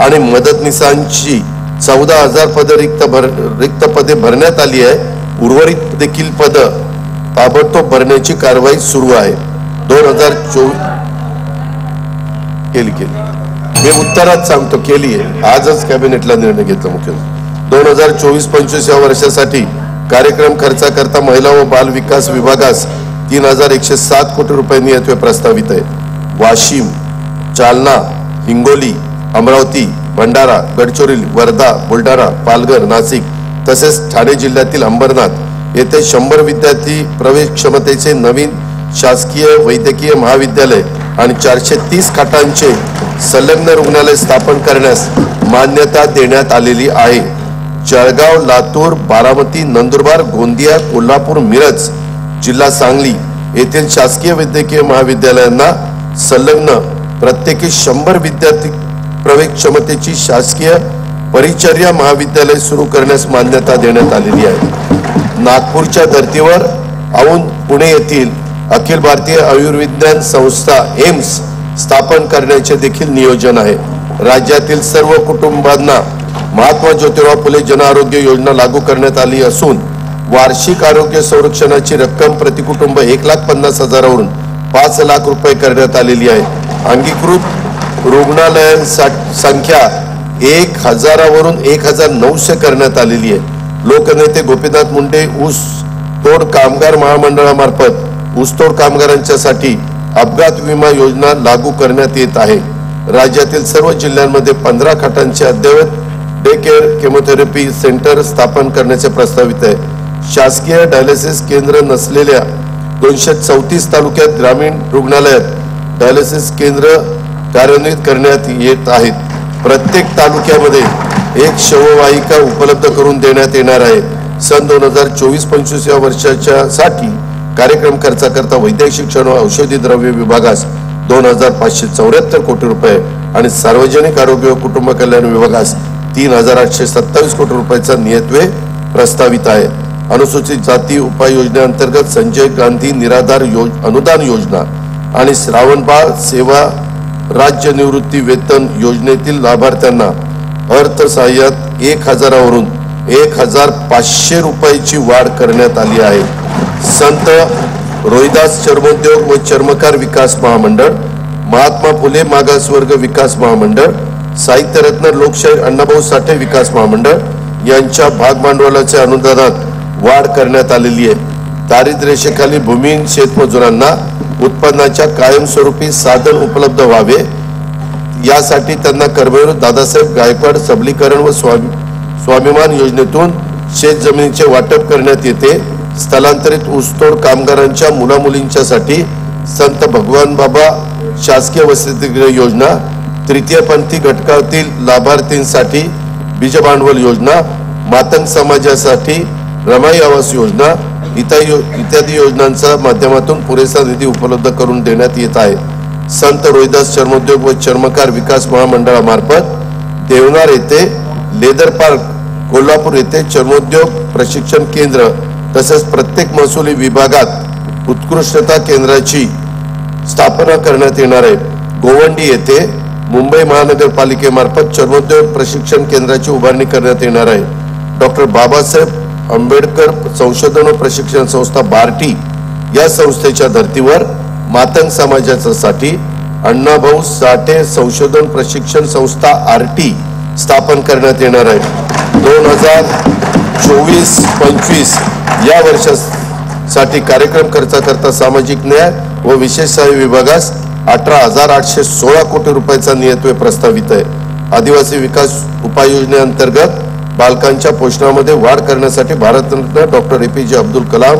आणि मदतनीसांची 14,000 पदे रिक्त पदे भरण्यात आली आहे. उर्वरित देखील पद ताबडतोब भरण्याची कारवाई सुरू आहे. 2024 केली मी उत्तरात सांगतो केली आहे. आजच कॅबिनेटला निर्णय घेतला मुख्यमंत्री. 2024-25 या वर्षासाठी कार्यक्रम खर्चाकरता महिला व बाल विकास विभागास 3,107 कोटी रुपये नियतव्यय प्रस्तावित आहे. वाशिम, जालना, हिंगोली, अमरावती, भंडारा, गडचिरोली, वर्धा, बुलढाणा, पालघर, नाशिक तसेच ठाणे जिल्ह्यातील अंबरनाथ येथे 100 विद्यार्थी प्रवेश क्षमतेचे नवीन शासकीय वैद्यकीय महाविद्यालय आणि 430 खाटांचे संलग्न रुग्णालय स्थापन करण्यास मान्यता देण्यात आलेली आहे. जळगाव, लातूर, बारामती, नंदुरबार, गोंदिया, कोल्हापूर, मिरज जिल्हा सांगली येथील शासकीय वैद्यकीय महाविद्यालयांना संलग्न प्रत्येकी 100 विद्यार्थी प्रवेश क्षमतेची शासकीय परिचर्या महाविद्यालय सुरू करण्यास मान्यता देण्यात आलेली आहे. नागपूरच्या धर्तीवर औंध, पुणे येथील अखिल भारतीय आयुर्विज्ञान संस्था एम्स स्थापन करण्याचे देखील नियोजन आहे. राज्यातील सर्व कुटुंबांना महात्मा ज्योतिराव फुले जन आरोग्य योजना लागू करण्यात आली असून वार्षिक आरोग्य संरक्षणाची रक्कम प्रति कुटुंब 1,50,000 वरून 5 लाख रुपये करण्यात आलेली आहे. अंगीकृत रुग्णालयांची संख्या 1,000 वरून 1,900 करण्यात आलेली आहे. लोकनेते गोपीनाथ मुंडे ऊस तोड कामगार महामंडळामार्फत ऊसतोड कामगारांच्यासाठी अपघात विमा योजना लागू करण्यात येत आहे. राज्यातील सर्व जिल्ह्यांमध्ये 15 खाटांचे अद्ययावत डे केअर केमोथेरपी सेंटर स्थापन करण्याचे प्रस्तावित आहे. शासकीय डायलिसिस केंद्र नसलेल्या 234 तालुक्यात ग्रामीण रुग्णालयात डायलिसिस केंद्र कार्यान्वित करण्यात येत आहेत. प्रत्येक तालुक्यामध्ये 1 शववाहिका उपलब्ध करून देण्यात येणार आहे. सन 2024-25 या वर्षाच्या साठी कार्यक्रम खर्चाकरता वैद्यकीय शिक्षण व औषधी द्रव्य विभागास 2,574 कोटी रुपये आणि सार्वजनिक आरोग्य व कुटुंब कल्याण विभागास 3,827 कोटी रुपयाचा नियतव्यय प्रस्तावित आहे. अनुसूचित जाती उपाययोजनेअंतर्गत संजय गांधी निराधार अनुदान योजना आणि श्रावणबाळ सेवा राज्य निवृत्ती वेतन योजनेतील लाभार्थ्यांना अर्थसहाय्यात 1,000 वरून 1,500 रुपयाची वाढ करण्यात आली आहे. संत रोहिदास चर्मोद्योग व चर्मकार विकास महामंडळ, महात्मा फुले मागासवर्ग विकास महामंडळ, साहित्यरत्न लोकशाहीर अण्णाभाऊ साठे विकास महामंडळ यांच्या भागभांडवलाच्या अनुदानात वाढ करण्यात आलेली आहे. दारिद्र्यरेषेखाली भूमिहीन शेतमजुरांना उत्पन्नाच्या कायमस्वरूपी साधन उपलब्ध व्हावे यासाठी त्यांना कर्मवीर दादासाहेब गायकवाड सबलीकरण व स्वाभिमान योजनेतून शेत जमिनीचे वाटप करण्यात येते. स्थलांतरित ऊसतोड कामगारांच्या मुलामुलींच्यासाठी संत भगवान बाबा शासकीय वसतिगृह योजना, तृतीयपंथी घटकातील लाभार्थींसाठी बीज भांडवल योजना, मातंग समाजासाठी रमाई आवास योजना इत्यादी योजनांच्या माध्यमातून पुरेसा निधी उपलब्ध करून देण्यात येत आहे. संत रोहिदास चर्मोद्योग व चर्मकार विकास महामंडळामार्फत देवनार येथे लेदर पार्क, कोल्हापूर येथे चर्मोद्योग प्रशिक्षण केंद्र तसेच प्रत्येक महसुली विभागात उत्कृष्टता केंद्राची स्थापना करण्यात येणार आहे. गोवंडी येथे मुंबई महानगरपालिकेमार्फत चर्मोद्योग प्रशिक्षण केंद्राची उभारणी करण्यात येणार आहे. डॉक्टर बाबासाहेब आंबेडकर संशोधन व प्रशिक्षण संस्था बार्टी या संस्थेच्या धर्तीवर मातंग समाजासाठी अण्णाभाऊ साठे संशोधन प्रशिक्षण संस्था आरटी स्थापन करण्यात येणार आहे. 2024-25 या वर्षासाठी कार्यक्रम खर्चाकरता सामाजिक न्याय व विशेष सहाय्य विभागास 18,816 कोटी रुपयाचा नियतव्यय प्रस्तावित आहे. आदिवासी विकास उपाययोजनेअंतर्गत बालकांच्या पोषणामध्ये वाढ करण्यासाठी भारतरत्न डॉक्टर APJ अब्दुल कलाम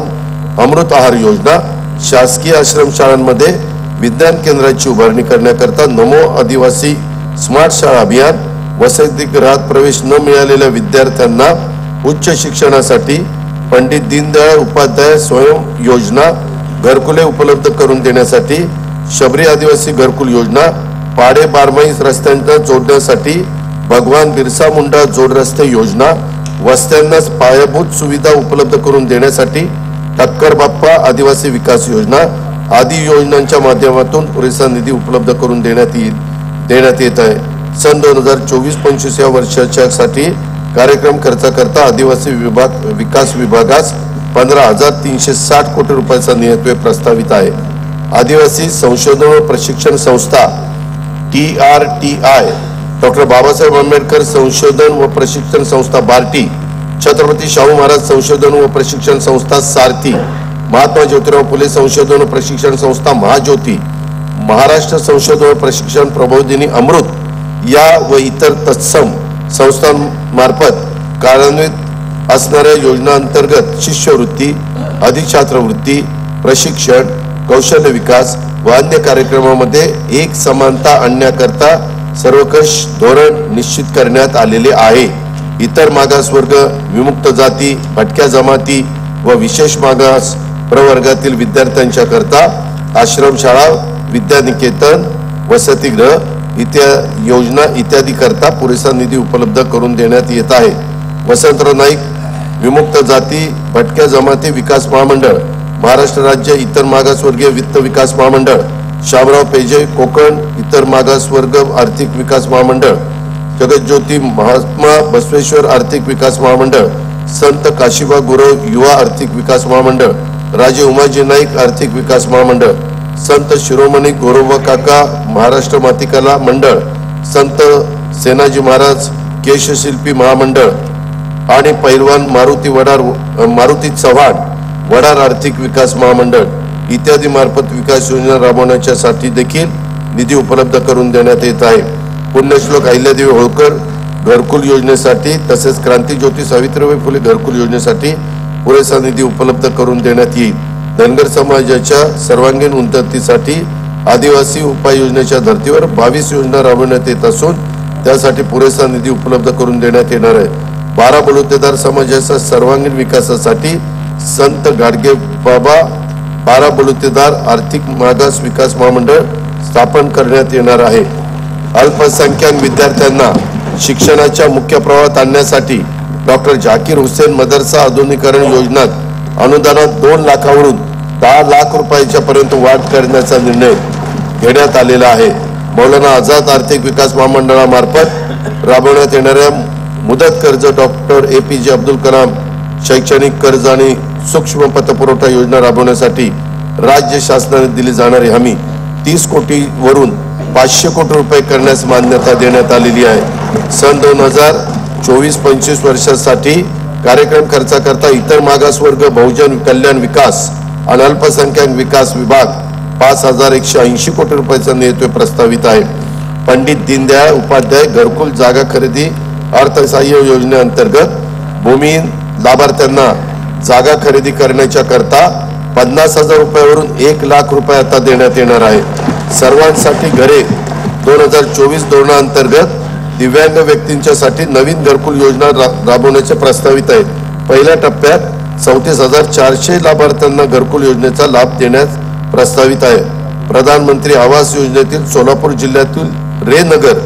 अमृत आहार योजना, शासकीय आश्रमशाळांमध्ये विज्ञान केंद्राची उभारणी करण्याकरता नमो आदिवासी स्मार्ट शाळा अभियान, वसतिगृहात प्रवेश न मिळालेल्या विद्यार्थ्यांना उच्च शिक्षणासाठी पंडित दीनदयाळ उपाध्याय स्वयं योजना, घरकुले उपलब्ध करून देण्यासाठी शबरी आदिवासी घरकुल योजना, पाडे बारमाही रस्त्यांना जोडण्यासाठी भगवान बिरसा मुंडा जोड रस्ते योजना, वस्त्यांना पायाभूत सुविधा उपलब्ध करून देण्यासाठी ठक्कर बाप्पा आदिवासी विकास योजना आदी योजनांच्या माध्यमातून पुरेसा निधी उपलब्ध करून देण्यात येत आहे. सन 2024-25 या वर्षासाठी कार्यक्रम खर्चाकरता आदिवासी विकास विभागास 15,360 कोटी रुपयाचा नियतव्यय प्रस्तावित आहे. आदिवासी संशोधन व प्रशिक्षण संस्था TRTI, डॉक्टर बाबासाहेब आंबेडकर संशोधन व प्रशिक्षण संस्था बार्टी, छत्रपती शाहू महाराज संशोधन व प्रशिक्षण संस्था सारथी, महात्मा ज्योतिराव फुले संशोधन व प्रशिक्षण संस्था महाज्योती, महाराष्ट्र संशोधन व प्रशिक्षण प्रबोधिनी अमृत या व इतर तत्सम संस्थांमार्फत कार्यान्वित असणाऱ्या योजनांतर्गत शिष्यवृत्ती, अधिछात्रवृत्ती, प्रशिक्षण, कौशल्य विकास व अन्य कार्यक्रमामध्ये एक समानता आणण्याकरता सर्वकष धोरण निश्चित करण्यात आलेले आहे. इतर मागासवर्ग, विमुक्त जाती, भटक्या जमाती व विशेष मागास प्रवर्गातील विद्यार्थ्यांच्या करता आश्रमशाळा, विद्यानिकेतन, वसतिगृह योजना इत्यादी करता पुरेसा निधी उपलब्ध करून देण्यात येत आहे. वसंतराव नाईक विमुक्त जाती भटक्या जमाती विकास महामंडळ, महाराष्ट्र राज्य इतर मागासवर्गीय वित्त विकास महामंडळ, शामराव पेजे कोकण इतर मागासवर्ग आर्थिक विकास महामंडळ, जगज्योती महात्मा बसवेश्वर आर्थिक विकास महामंडळ, संत काशिबा गुरव युवा आर्थिक विकास महामंडळ, राजे उमाजी नाईक आर्थिक विकास महामंडळ, संत शिरोमणी गोरोबा काका महाराष्ट्र मातीकला मंडळ, संत सेनाजी महाराज केशशिल्पी महामंडळ आणि पैलवान मारुती चव्हाण वडार आर्थिक विकास महामंडळ इत्यादी मार्फत विकास योजना राबवण्यासाठी देखील निधी उपलब्ध करून देण्यात येत आहे. पुण्यश्लोक अहिल्यादेवी होळकर घरकुल योजनेसाठी तसेच क्रांतिज्योती सावित्रीबाई फुले घरकुल योजनेसाठी पुरेसा निधी उपलब्ध करून देण्यात येईल. धनगर समाजाच्या सर्वांगीण उन्नतीसाठी आदिवासी उपाययोजनेच्या धर्तीवर 22 योजना राबवण्यात येत असून त्यासाठी पुरेसा निधी उपलब्ध करून देण्यात येणार आहे. 12 बलुतेदार समाजाच्या सर्वांगीण विकासासाठी संत गाडगे बाबा 12 बलुतेदार आर्थिक मागास विकास महामंडळ स्थापन करण्यात येणार आहे. अल्पसंख्याक विद्यार्थ्यांना शिक्षणाच्या मुख्य प्रवाहात आणण्यासाठी डॉक्टर झाकीर हुसेन मदरसा आधुनिकीकरण योजनेत अनुदानात 2 लाखावरून 10 लाख रुपयाच्या पर्यंत वाढ करण्याचा निर्णय घेण्यात आलेला आहे. मौलाना आझाद आर्थिक विकास महामंडळामार्फत राबवण्यात येणाऱ्या मुदत कर्ज डॉक्टर APJ अब्दुल कलाम शैक्षणिक कर्ज आणि सूक्ष्म पतपुरवठा योजना राबवण्यासाठी राज्य शासनाने दिली जाणारी हमी 30 कोटी वरून 500 कोटी रुपये करण्यास मान्यता देण्यात आलेली आहे. सन 2024-25 वर्षासाठी कार्यक्रम खर्चाकरता इतर मागासवर्ग बहुजन कल्याण विकास आणि अल्पसंख्याक विकास विभाग 5,180 कोटी रुपयाचा नियतव्यय प्रस्तावित आहे. पंडित दीनदयाळ उपाध्याय घरकुल जागा खरेदी अर्थसहाय्य योजनेअंतर्गत भूमिहीन लाभार्थ्यांना जागा खरेदी करण्याच्या करता 50,000 रुपयावरून 1 लाख रुपये आता देण्यात येणार आहे. सर्वांसाठी घरे 2024 धोरणाअंतर्गत दिव्यांग व्यक्तींच्यासाठी नवीन घरकुल योजना राबवण्याचे प्रस्तावित आहे. पहिल्या टप्प्यात 34,400 लाभार्थ्यांना घरकुल योजनेचा लाभ देण्यास प्रस्तावित आहे. प्रधानमंत्री आवास योजनेतील सोलापूर जिल्ह्यातील रेनगर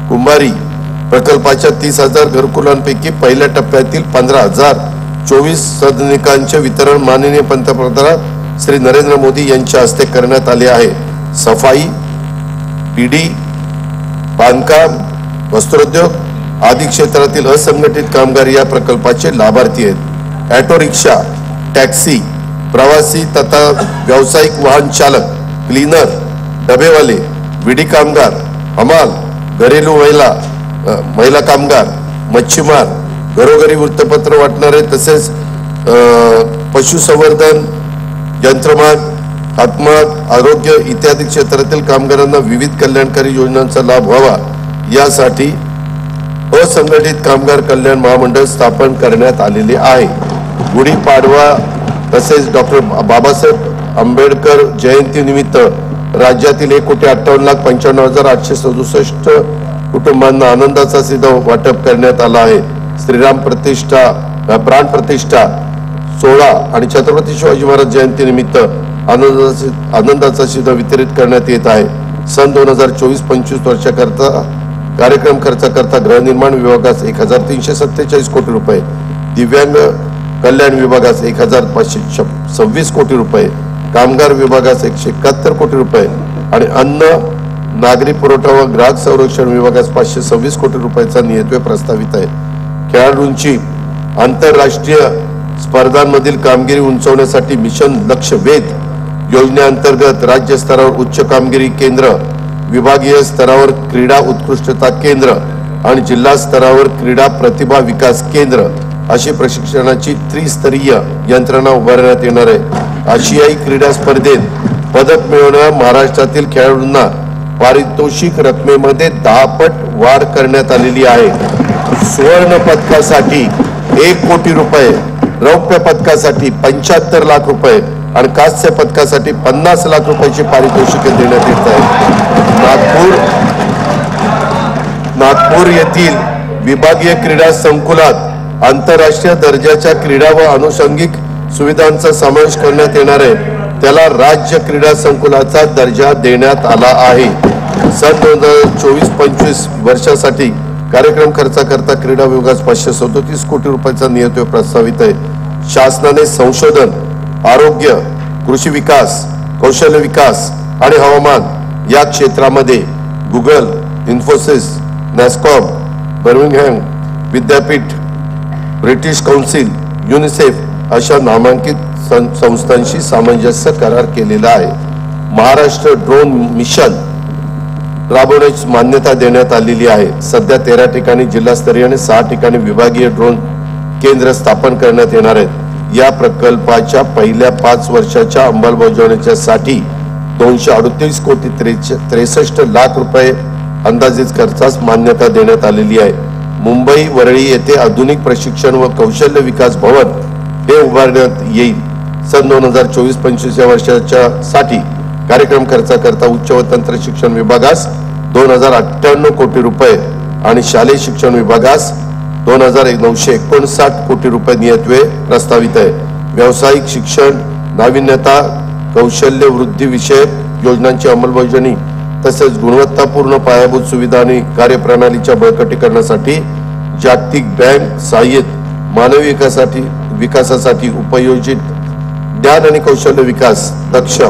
कुंभारी प्रकल्पाच्या 30,000 घरकुलांपैकी पहिल्या टप्प्यातील 15,024 सदनिकांचे वितरण माननीय पंतप्रधान श्री नरेंद्र मोदी यांच्या हस्ते करण्यात आले आहे. सफाई, पीडी, बांधकाम, वस्त्रोद्योग आदी क्षेत्रातील असंघटित कामगार या प्रकल्पाचे लाभार्थी आहेत. ऑटो रिक्षा, टॅक्सी, प्रवासी तथा व्यावसायिक वाहन चालक, क्लीनर, डबेवाले, विडी कामगार, हमाल, घरेलू महिला कामगार, मच्छीमार, घरोघरी वृत्तपत्र वाटणारे तसेच पशुसंवर्धन, यंत्रमाग, हातमाग, आरोग्य इत्यादी क्षेत्रातील कामगारांना विविध कल्याणकारी योजनांचा लाभ व्हावा यासाठी असंघटित कामगार कल्याण महामंडळ स्थापन करण्यात आलेले आहे. गुढीपाडवा तसेच डॉक्टर बाबासाहेब आंबेडकर जयंती निमित्त राज्यातील 1,58,95,867 कुटुंबांना आनंदाचा सिधा वाटप करण्यात आला आहे. श्रीराम प्राण प्रतिष्ठा सोहळा आणि छत्रपती शिवाजी महाराज जयंती निमित्त आनंदाचा सिधा वितरित करण्यात येत आहे. सन 2024-25 वर्षाकरता कार्यक्रम खर्चाकरता गृहनिर्माण विभागास 1,347 कोटी रुपये, दिव्यांग कल्याण विभागास 1,526 कोटी रुपये, कामगार विभागास 171 कोटी रुपये आणि अन्न नागरी पुरवठा व ग्राहक संरक्षण विभागास 526 कोटी रुपयाचा नियतव्यय प्रस्तावित आहे. खेळाडूंची आंतरराष्ट्रीय स्पर्धांमधील कामगिरी उंचावण्यासाठी मिशन लक्ष्य वेध योजनेअंतर्गत राज्य स्तरावर उच्च कामगिरी केंद्र, विभागीय स्तरावर क्रीडा उत्कृष्टता केंद्र आणि जिल्हा स्तरावर क्रीडा प्रतिभा विकास केंद्र अशी प्रशिक्षणाची त्रिस्तरीय यंत्रणा उभारण्यात येणार आहे. आशियाई क्रीडा स्पर्धेत पदक मिळवणाऱ्या महाराष्ट्रातील खेळाडूंना पारितोषिक रकमेमध्ये 10 पट वाढ करण्यात आलेली आहे. सुवर्ण पदकासाठी 1 कोटी रुपये, रौप्य पदकासाठी 75 लाख रुपये आणि कांस्य पदकासाठी 50 लाख रुपयाची पारितोषिके देण्यात येत आहे. नागपूर येथील विभागीय क्रीडा संकुलात आंतरराष्ट्रीय दर्जाच्या क्रीडा व अनुषंगिक सुविधांचा समावेश करण्यात येणार आहे. त्याला राज्य क्रीडा संकुलाचा दर्जा देण्यात आला आहे. सन 2024-25 वर्षासाठी कार्यक्रम खर्चाकरता क्रीडा विभागास 537 कोटी रुपयाचा नियतव्यय प्रस्तावित आहे. शासनाने संशोधन, आरोग्य, कृषी विकास, कौशल्य विकास आणि हवामान या क्षेत्रामध्ये गुगल, इन्फोसिस, नॅस्कॉम, बर्मिंगहॅम विद्यापीठ, ब्रिटिश काउन्सिल, युनिसेफ अशा नामांकित संस्थांशी सामंजस्य करार केलेला आहे. महाराष्ट्र ड्रोन मिशन राबवण्याची मान्यता देण्यात आलेली आहे. सध्या 13 ठिकाणी जिल्हास्तरीय आणि 6 ठिकाणी विभागीय ड्रोन केंद्र स्थापन करण्यात येणार आहेत. या प्रकल्पाच्या पहिल्या 5 वर्षाच्या अंमलबजावणीसाठी 238 कोटी 63 लाख रुपये अंदाजित खर्चास मान्यता देण्यात आलेली आहे. मुंबई वरळी येथे आधुनिक प्रशिक्षण व कौशल्य विकास भवन हे उभारण्यात येईल. सन 2024-25 या वर्षाच्या साठी कार्यक्रम खर्चाकरता उच्च व तंत्र शिक्षण विभागास 2,098 कोटी रुपये आणि शालेय शिक्षण विभागास 2,959 कोटी रुपये नियतव्यय प्रस्तावित आहे. व्यावसायिक शिक्षण, नाविन्यता, कौशल्य वृद्धी विषयक योजनांची अंमलबजावणी तसेच गुणवत्तापूर्ण पायाभूत सुविधा आणि कार्यप्रणालीच्या बळकटीकरणासाठी जागतिक बँक सहाय्यित मानवी विकासासाठी उपयोजित ज्ञान आणि कौशल्य विकास लक्ष्य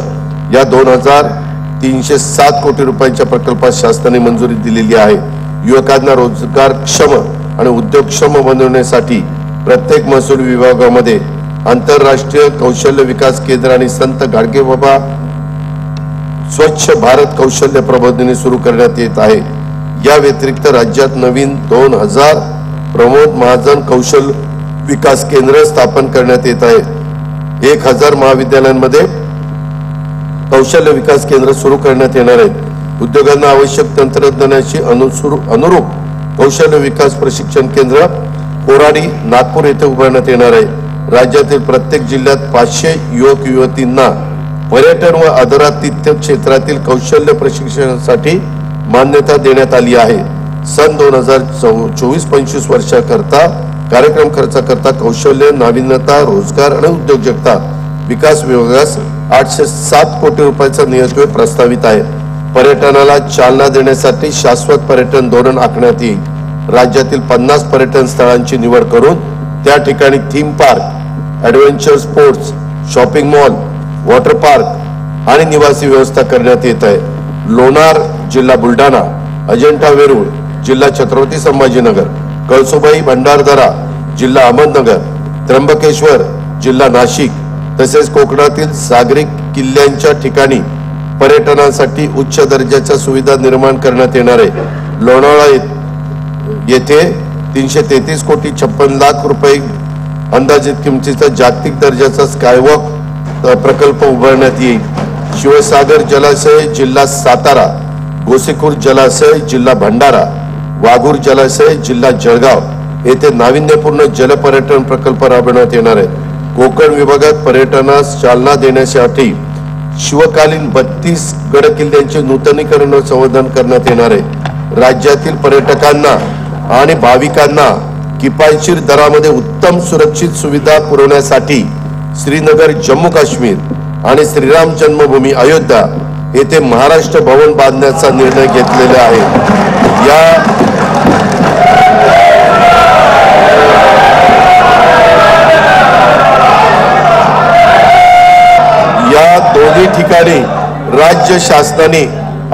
या 2,307 कोटी रुपयांच्या प्रकल्पास शासनाने मंजुरी दिलेली आहे. युवकांना रोजगारक्षम आणि उद्योगक्षम बनवण्यासाठी प्रत्येक महसूल विभागामध्ये आंतरराष्ट्रीय कौशल्य विकास केंद्र आणि संत गाडगेबाबा स्वच्छ भारत कौशल्य प्रबोधिनी सुरू करण्यात येत आहे. या व्यतिरिक्त राज्यात नवीन 2,000 प्रमोद महाजन कौशल्य विकास केंद्र स्थापन करण्यात येत आहे. 1,000 महाविद्यालयांमध्ये कौशल्य विकास केंद्र सुरू करण्यात येणार आहेत. उद्योगांना आवश्यक तंत्रज्ञानाशी अनुरूप कौशल्य विकास प्रशिक्षण केंद्र कोराडी, नागपूर येथे उभारण्यात येणार आहे. राज्यातील प्रत्येक जिल्ह्यात 500 युवक युवतींना पर्यटन व आदरातिथ्य क्षेत्रातील कौशल्य प्रशिक्षणासाठी मान्यता देण्यात आली आहे। सन 2024-25 वर्षाकरता कार्यक्रम खर्चाकरता कौशल्य नाविन्यता रोजगार आणि उद्योजकता विकास विभागास 807 कोटी रुपयाचा नियोजन प्रस्तावित आहे। पर्यटनाला चालना देण्यासाठी शाश्वत पर्यटन धोरण आखण्यात येईल। राज्यातील 50 पर्यटन स्थळांची निवड करून त्या ठिकाणी theme park, adventure sports, shopping mall, water park आणि निवासी व्यवस्था करण्यात येत आहे। लोणार जिल्हा बुलढाणा, अजिंठा वेरूळ जिल्हा छत्रपती संभाजीनगर, कळसुबाई भंडारदरा जिल्हा अहमदनगर, त्र्यंबकेश्वर जिल्हा नाशिक तसेच कोकणातील सागरी किल्ल्यांच्या ठिकाणी पर्यटनासाठी उच्च दर्जाच्या सुविधा निर्माण करण्यात येणार आहे। लोणावळा येथे 333 कोटी 56 लाख रुपये अंदाजित किमतीचा जागतिक दर्जाचा स्कायवॉक प्रकल्प उभारण्यात येईल। शिवसागर जलाशय जिल्हा सातारा, गोसेखुर्द जलाशय जिल्हा भंडारा, वाघूर जलाशय जिल्हा जळगाव येथे नाविन्यपूर्ण जलपर्यटन प्रकल्प राबवण्यात येणार आहे। कोकण विभागात पर्यटनास चालना देण्यासाठी शिवकालीन 32 गड किल्ल्यांचे नूतनीकरण व संवर्धन करण्यात येणार आहे। राज्यातील पर्यटकांना आणि भाविकांना किफायतशीर दरामध्ये उत्तम सुरक्षित सुविधा पुरवण्यासाठी श्रीनगर जम्मू काश्मीर आणि श्रीराम जन्मभूमी अयोध्या येथे महाराष्ट्र भवन बांधण्याचा निर्णय घेतलेला आहे। या दोन्ही ठिकाणी राज्य शासनाने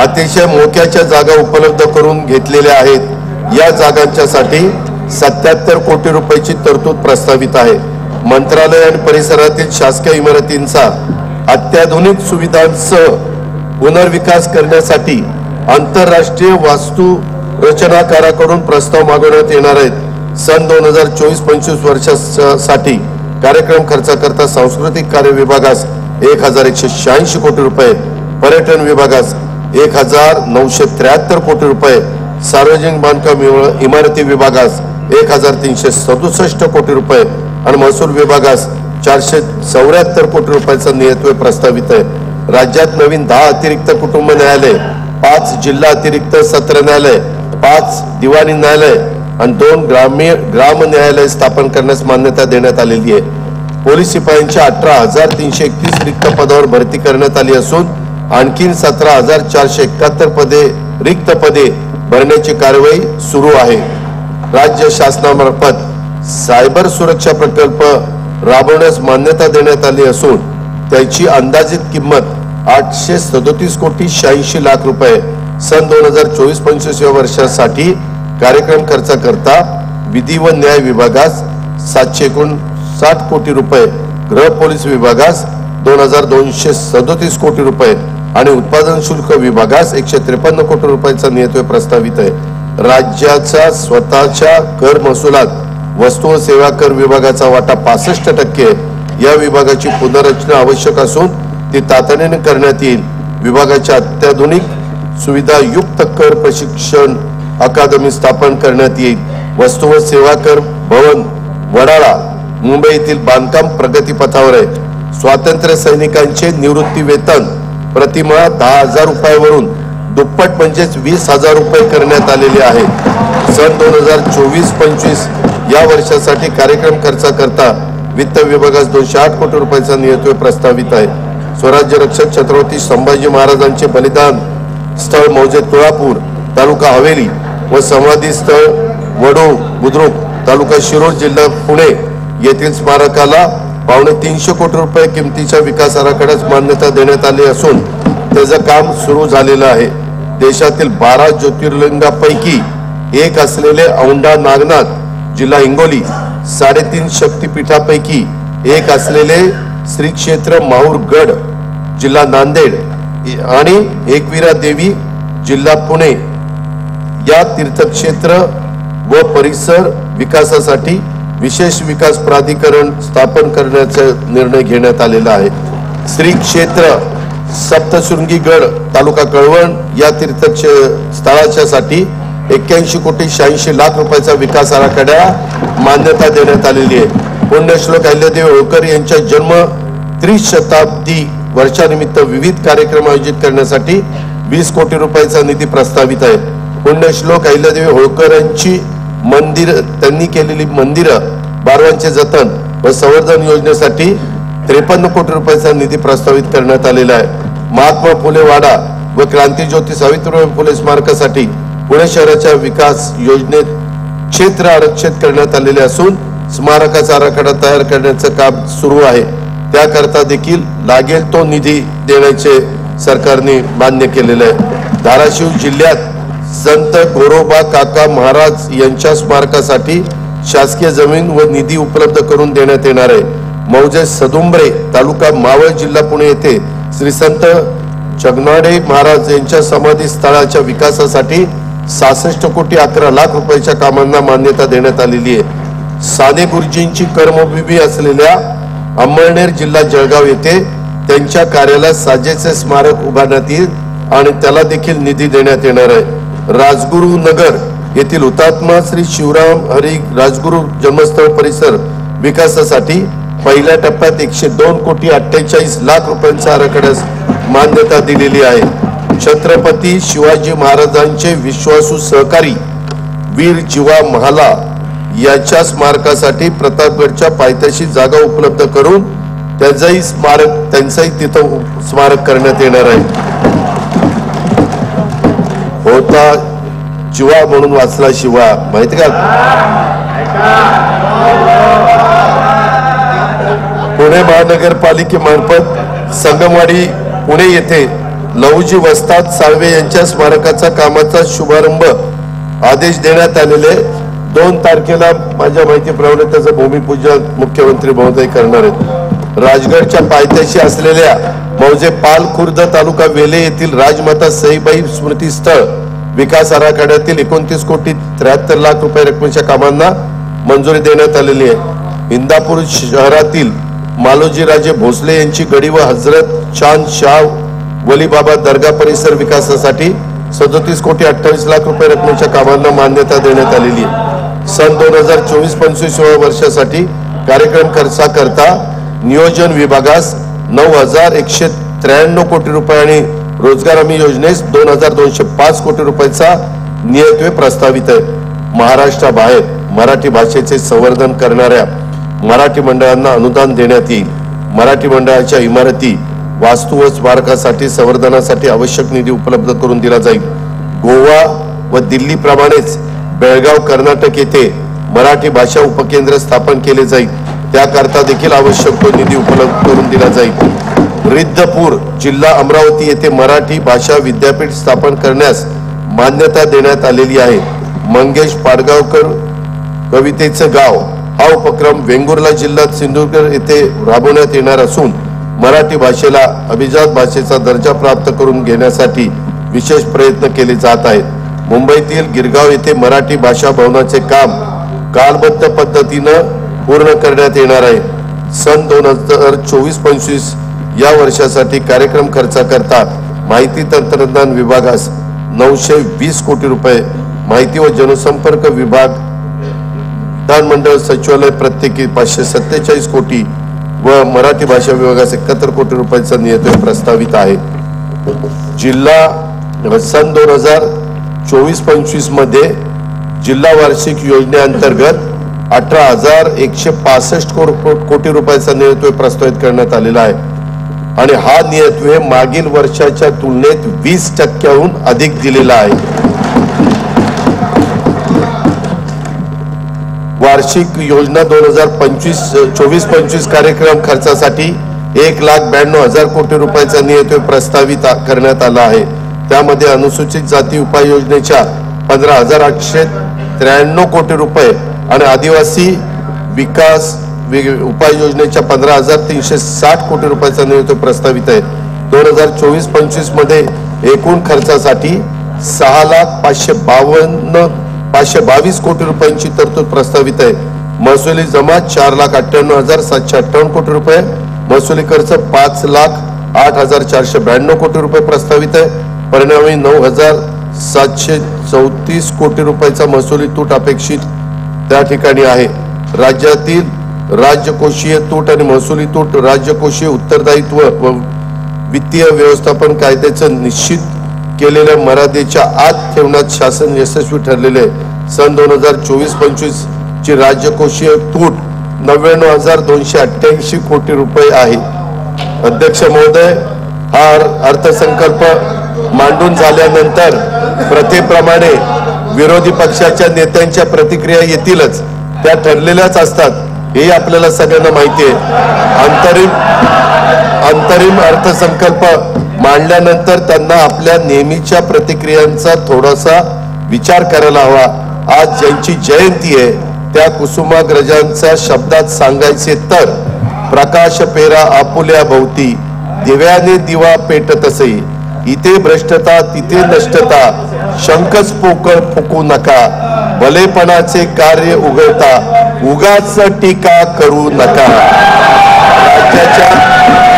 अतिशय मोक्याच्या जागा उपलब्ध करून घेतलेल्या आहेत। या जागांच्यासाठी 77 कोटी रुपयाची तरतूद प्रस्तावित आहे। मंत्रालय आणि परिसरातील शासकीय इमारतींचा अत्याधुनिक सुविधांसह पुनर्विकास करण्यासाठी आंतरराष्ट्रीय वास्तू रचनाकाराकडून प्रस्ताव मागवण्यात येणार आहेत। सन 2024-25 वर्षासाठी कार्यक्रम खर्चाकरता सांस्कृतिक कार्य विभागास 1186 कोटी रुपये, पर्यटन विभागास 1973 कोटी रुपये, सार्वजनिक बांधकाम इमारती विभागास 1367 कोटी रुपये आणि महसूल विभागास 474 कोटी रुपयाचा नियतव्यय प्रस्तावित आहे। राज्यात नवीन 10 अतिरिक्त कुटुंब न्यायालय, 5 जिल्हा अतिरिक्त सत्र न्यायालय, 5 दिवाणी न्यायालय आणि 2 ग्राम न्यायालय स्थापन करण्यास मान्यता देण्यात आलेली आहे। पोलीस शिपायांच्या 18,331 रिक्त पदावर भरती करण्यात आली असून आणखी 17,471 रिक्त पदे भरण्याची कार्यवाही सुरू आहे। राज्य शासनामार्फत सायबर सुरक्षा प्रकल्प राबवण्यास मान्यता देण्यात आली असून त्याची अंदाजित किंमत 837 कोटी 86 लाख रुपये। सन 2024-25 वर्षासाठी कार्यक्रम खर्चाकरता विधी व न्याय विभागास 759 कोटी रुपये, गृह पोलीस विभागास 2237 कोटी रुपये आणि उत्पादन शुल्क विभागास 153 कोटी रुपयाचा नियतव्यय प्रस्तावित आहे। राज्याच्या स्वतःच्या कर महसुलात वस्तू व सेवा कर विभागाचा वाटा 65%। या विभागाची पुनर्रचना आवश्यक असून ती तातडीने करण्यात येईल। विभागाच्या अत्याधुनिक सुविधा युक्त कर प्रशिक्षण अकादमी स्थापन करण्यात येईल। वस्तू व सेवा कर भवन वडाळा मुंबई येथील बांधकाम प्रगतीपथावर आहे। स्वातंत्र्य सैनिकांचे निवृत्ती वेतन प्रतिमाह 10,000 रुपयावरून दुप्पट म्हणजेच 20,000 रुपये करण्यात आलेले आहे। सन 2024-25 या वर्षासाठी कार्यक्रम खर्चाकरता वित्त विभागास 208 कोटी रुपयाचा नियतव्यय प्रस्तावित आहे। स्वराज्य रक्षक छत्रपती संभाजी महाराजांचे बलिदान स्थळ मौजे तुळापूर तालुका हवेली व समाधी स्थळ वडो बुद्रुक तालुका शिरोळ जिल्हा पुणे येथील स्मारकाला 350 कोटी रुपये किमतीच्या विकास आराखड्यास मान्यता देण्यात आली असून त्याचं काम सुरू झालेलं आहे। देशातील 12 ज्योतिर्लिंगापैकी एक असलेले औंढा नागनाथ जिल्हा हिंगोली, 3.5 शक्तिपीठापैकी एक असलेले श्री क्षेत्र माहूरगड जिल्हा नांदेड आणि एकविरा देवी जिल्हा पुणे या तीर्थक्षेत्र व परिसर विकासासाठी विशेष विकास प्राधिकरण स्थापन करण्याचा निर्णय घेण्यात आलेला आहे। श्री क्षेत्र सप्तशृंगीगड तालुका कळवण या तीर्थस्थळाच्यासाठी 81 कोटी 86 लाख रुपयाचा विकास आराखड्याला मान्यता देण्यात आलेली आहे। पुण्यश्लोक अहिल्यादेवी होळकर यांच्या जन्म त्रिशताब्दी वर्षानिमित्त विविध कार्यक्रम आयोजित करण्यासाठी 20 कोटी रुपयाचा निधी प्रस्तावित आहे। पुण्यश्लोक अहिल्यादेवी होळकर यांची त्यांनी केलेली मंदिरं बारवांचे जतन व संवर्धन योजनेसाठी 53 कोटी रुपयाचा निधी प्रस्तावित करण्यात आलेला आहे। महात्मा फुले वाडा व क्रांतीज्योती सावित्रीबाई फुले स्मारकासाठी पुणे शहराच्या विकास योजनेत क्षेत्र आरक्षित करण्यात आलेले असून स्मारकाचा आराखडा तयार करण्याचं काम सुरू आहे। त्याकरता देखील लागेल तो निधी देण्याचे सरकारने मान्य केलेले आहे। धाराशिव जिल्ह्यात संत गोरोबा काका महाराज यांच्या स्मारकासाठी शासकीय जमीन व निधी उपलब्ध करून देण्यात येणार आहे। मौजे सदुंबरे तालुका मावळ जिल्हा पुणे येथे श्री संत जगनाडे महाराज यांच्या समाधी स्थळाच्या विकासासाठी 66 कोटी 11 लाख रुपयाच्या कामांना मान्यता देण्यात आलेली आहे। साने गुरुजींची कर्मभूमी असलेल्या अंमळनेर जिल्हा जळगाव येथे त्यांच्या कार्याला साजेचे स्मारक उभारण्यात येईल आणि त्याला देखील निधी देण्यात येणार आहे। राजगुरू नगर येथील हुतात्मा श्री शिवराम हरी राजगुरू जन्मस्थळ परिसर विकासासाठी पहिल्या टप्प्यात 102 कोटी 48 लाख रुपयांच्या आराखड्यास मान्यता दिलेली आहे। छत्रपती शिवाजी महाराजांचे विश्वासू सहकारी वीर जीवा महाला याच्या स्मारकासाठी प्रतापगडच्या पायथ्याशी जागा उपलब्ध करून त्यांचाही तिथं स्मारक करण्यात येणार आहे। होता जीवा म्हणून वाचला शिवा, माहिती का? पुणे महानगरपालिकेमार्फत संगमवाडी पुणे येथे लहुजी वस्ताद साळवे यांच्या स्मारकाचा कामाचा शुभारंभ आदेश देण्यात आलेले 2 तारखेला माझ्या माहितीप्रमाणे त्याचं भूमिपूजन मुख्यमंत्री महोदय करणार आहेत। राजगडच्या पायथ्याशी असलेल्या मौजे पाल खुर्द तालुका वेले येथील राजमाता सईबाई स्मृती स्थळ विकास आराखड्यातील 29 कोटी 73 लाख रुपये रकमेच्या कामांना मंजुरी देण्यात आलेली आहे। इंदापूर शहरातील मालोजी राजे भोसले यांची गडी व हजरत चांद शाह वली बाबा दर्गा परिसर विकासासाठी 37 कोटी 28 लाख रुपये रकमेच्या कामांना मान्यता देण्यात आलेली आहे। सन 2024-25 वर्षासाठी कार्यक्रम खर्चाकरता नियोजन विभागास 9,193 कोटी रुपये आणि रोजगार हमी योजनेस 2,205 कोटी रुपयाचा नियतव्यय प्रस्तावित आहे। महाराष्ट्राबाहेर मराठी भाषेचे संवर्धन करणाऱ्या मराठी मंडळांना अनुदान देण्यात येईल। मराठी मंडळाच्या इमारती वास्तू व स्मारकासाठी संवर्धनासाठी आवश्यक निधी उपलब्ध करून दिला जाईल। गोवा व दिल्ली प्रमाणेच बेळगाव कर्नाटक येथे मराठी भाषा उपकेंद्र स्थापन केले जाईल, त्याकरता देखील आवश्यक तो निधी उपलब्ध करून दिला जाईल। रिद्धपूर जिल्हा अमरावती येथे मराठी भाषा विद्यापीठ स्थापन करण्यास मान्यता देण्यात आलेली आहे। मंगेश पाडगावकर कवितेचं गाव हा उपक्रम वेंगुर्ला जिल्ह्यात सिंधुदुर्ग येथे राबवण्यात येणार असून मराठी भाषेला अभिजात भाषेचा दर्जा प्राप्त करून घेण्यासाठी विशेष प्रयत्न केले जात आहेत। मुंबईतील गिरगाव येथे मराठी भाषा भवनाचे काम कालबद्ध पद्धतीनं पूर्ण करण्यात येणार आहे। सन 2024-25 या वर्षासाठी कार्यक्रम खर्चाकरता माहिती तंत्रज्ञान विभागास 920 कोटी रुपये, माहिती व जनसंपर्क विभाग विधानमंडळ सचिवालय प्रत्येकी 547 कोटी व मराठी भाषा विभागास 71 कोटी रुपयाचा नियतव्यय प्रस्तावित आहे। जिल्हा सन 2024-25 मध्ये जिल्हा वार्षिक योजनेअंतर्गत 18,165 कोटी रुपयाचा नियतव्यय प्रस्तावित करण्यात आलेला आहे आणि हा नियतव्यय मागील वर्षाच्या तुलनेत 20% अधिक दिलेला आहे। वार्षिक योजना 2024-25 कार्यक्रम खर्चासाठी 1,92,000 कोटी रुपयाचा नियतव्यय प्रस्तावित करण्यात आला आहे। त्यामध्ये अनुसूचित जाती उपाययोजनेच्या 15,893 कोटी रुपये आणि आदिवासी विकास उपाययोजनेच्या 15,360 कोटी रुपयाचा नियतव्यय प्रस्तावित आहे। 2024-25 मध्ये एकूण खर्चासाठी 6,522 कोटी रुपयांची तरतूद प्रस्तावित आहे। महसुली जमा 4,98,758 कोटी रुपये, महसुली खर्च 5,08,492 कोटी रुपये प्रस्तावित आहे। परिणामी 9,734 कोटी रुपयाचा महसुली तूट अपेक्षित त्या ठिकाणी आहे। राज्यातील राज्यकोषीय तूट आणि महसुली तूट राज्यकोषीय उत्तरदायित्व व वित्तीय व्यवस्थापन कायद्याचं निश्चित केलेल्या मर्यादेच्या आत ठेवण्यात शासन यशस्वी ठरलेले सन 2024-25 ची राज्यकोषीय तूट 99,288 कोटी रुपये आहे। अध्यक्ष महोदय, हा अर्थसंकल्प मांडून झाल्यानंतर प्रथेप्रमाणे विरोधी पक्षाच्या नेत्यांच्या प्रतिक्रिया येतीलच, त्या ठरलेल्याच असतात, हे आपल्याला सगळ्यांना माहिती आहे। अंतरिम अर्थसंकल्प मांडल्यानंतर त्यांना आपल्या नेहमीच्या प्रतिक्रियांचा थोडासा विचार करायला हवा। आज ज्यांची जयंती आहे त्या कुसुमाग्रजांच्या शब्दात सांगायचे तर, प्रकाश पेरा आपुल्या भोवती, दिव्याने दिवा पेटत असे, इथे भ्रष्टता तिथे नष्टता, शंकच पोकळ फुकू नका, भलेपणाचे कार्य उघडता, उगाच टीका करू नका। राज्याच्या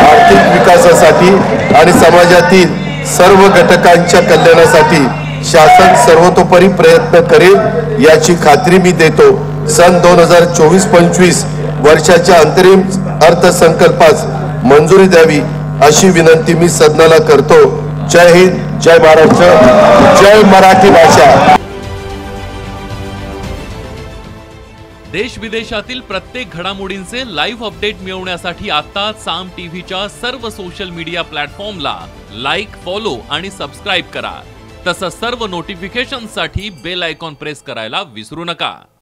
आर्थिक विकासासाठी आणि समाजातील सर्व घटकांच्या कल्याणासाठी शासन सर्वतोपरी प्रयत्न करेल याची खात्री मी देतो। सन 2024-25 वर्षाच्या अंतरिम अर्थसंकल्पास मंजुरी द्यावी अशी विनंती मी सदनाला करतो। जय हिंद, जय महाराष्ट्र, जय मराठी भाषा।
देश विदेशातील प्रत्येक घडामोडींचे लाईव्ह अपडेट मिळवण्यासाठी आता साम टीव्हीच्या सर्व सोशल मीडिया प्लॅटफॉर्मला लाईक, फॉलो आणि सबस्क्राईब करा। तसंच सर्व नोटिफिकेशनसाठी बेल आयकॉन प्रेस करायला विसरू नका।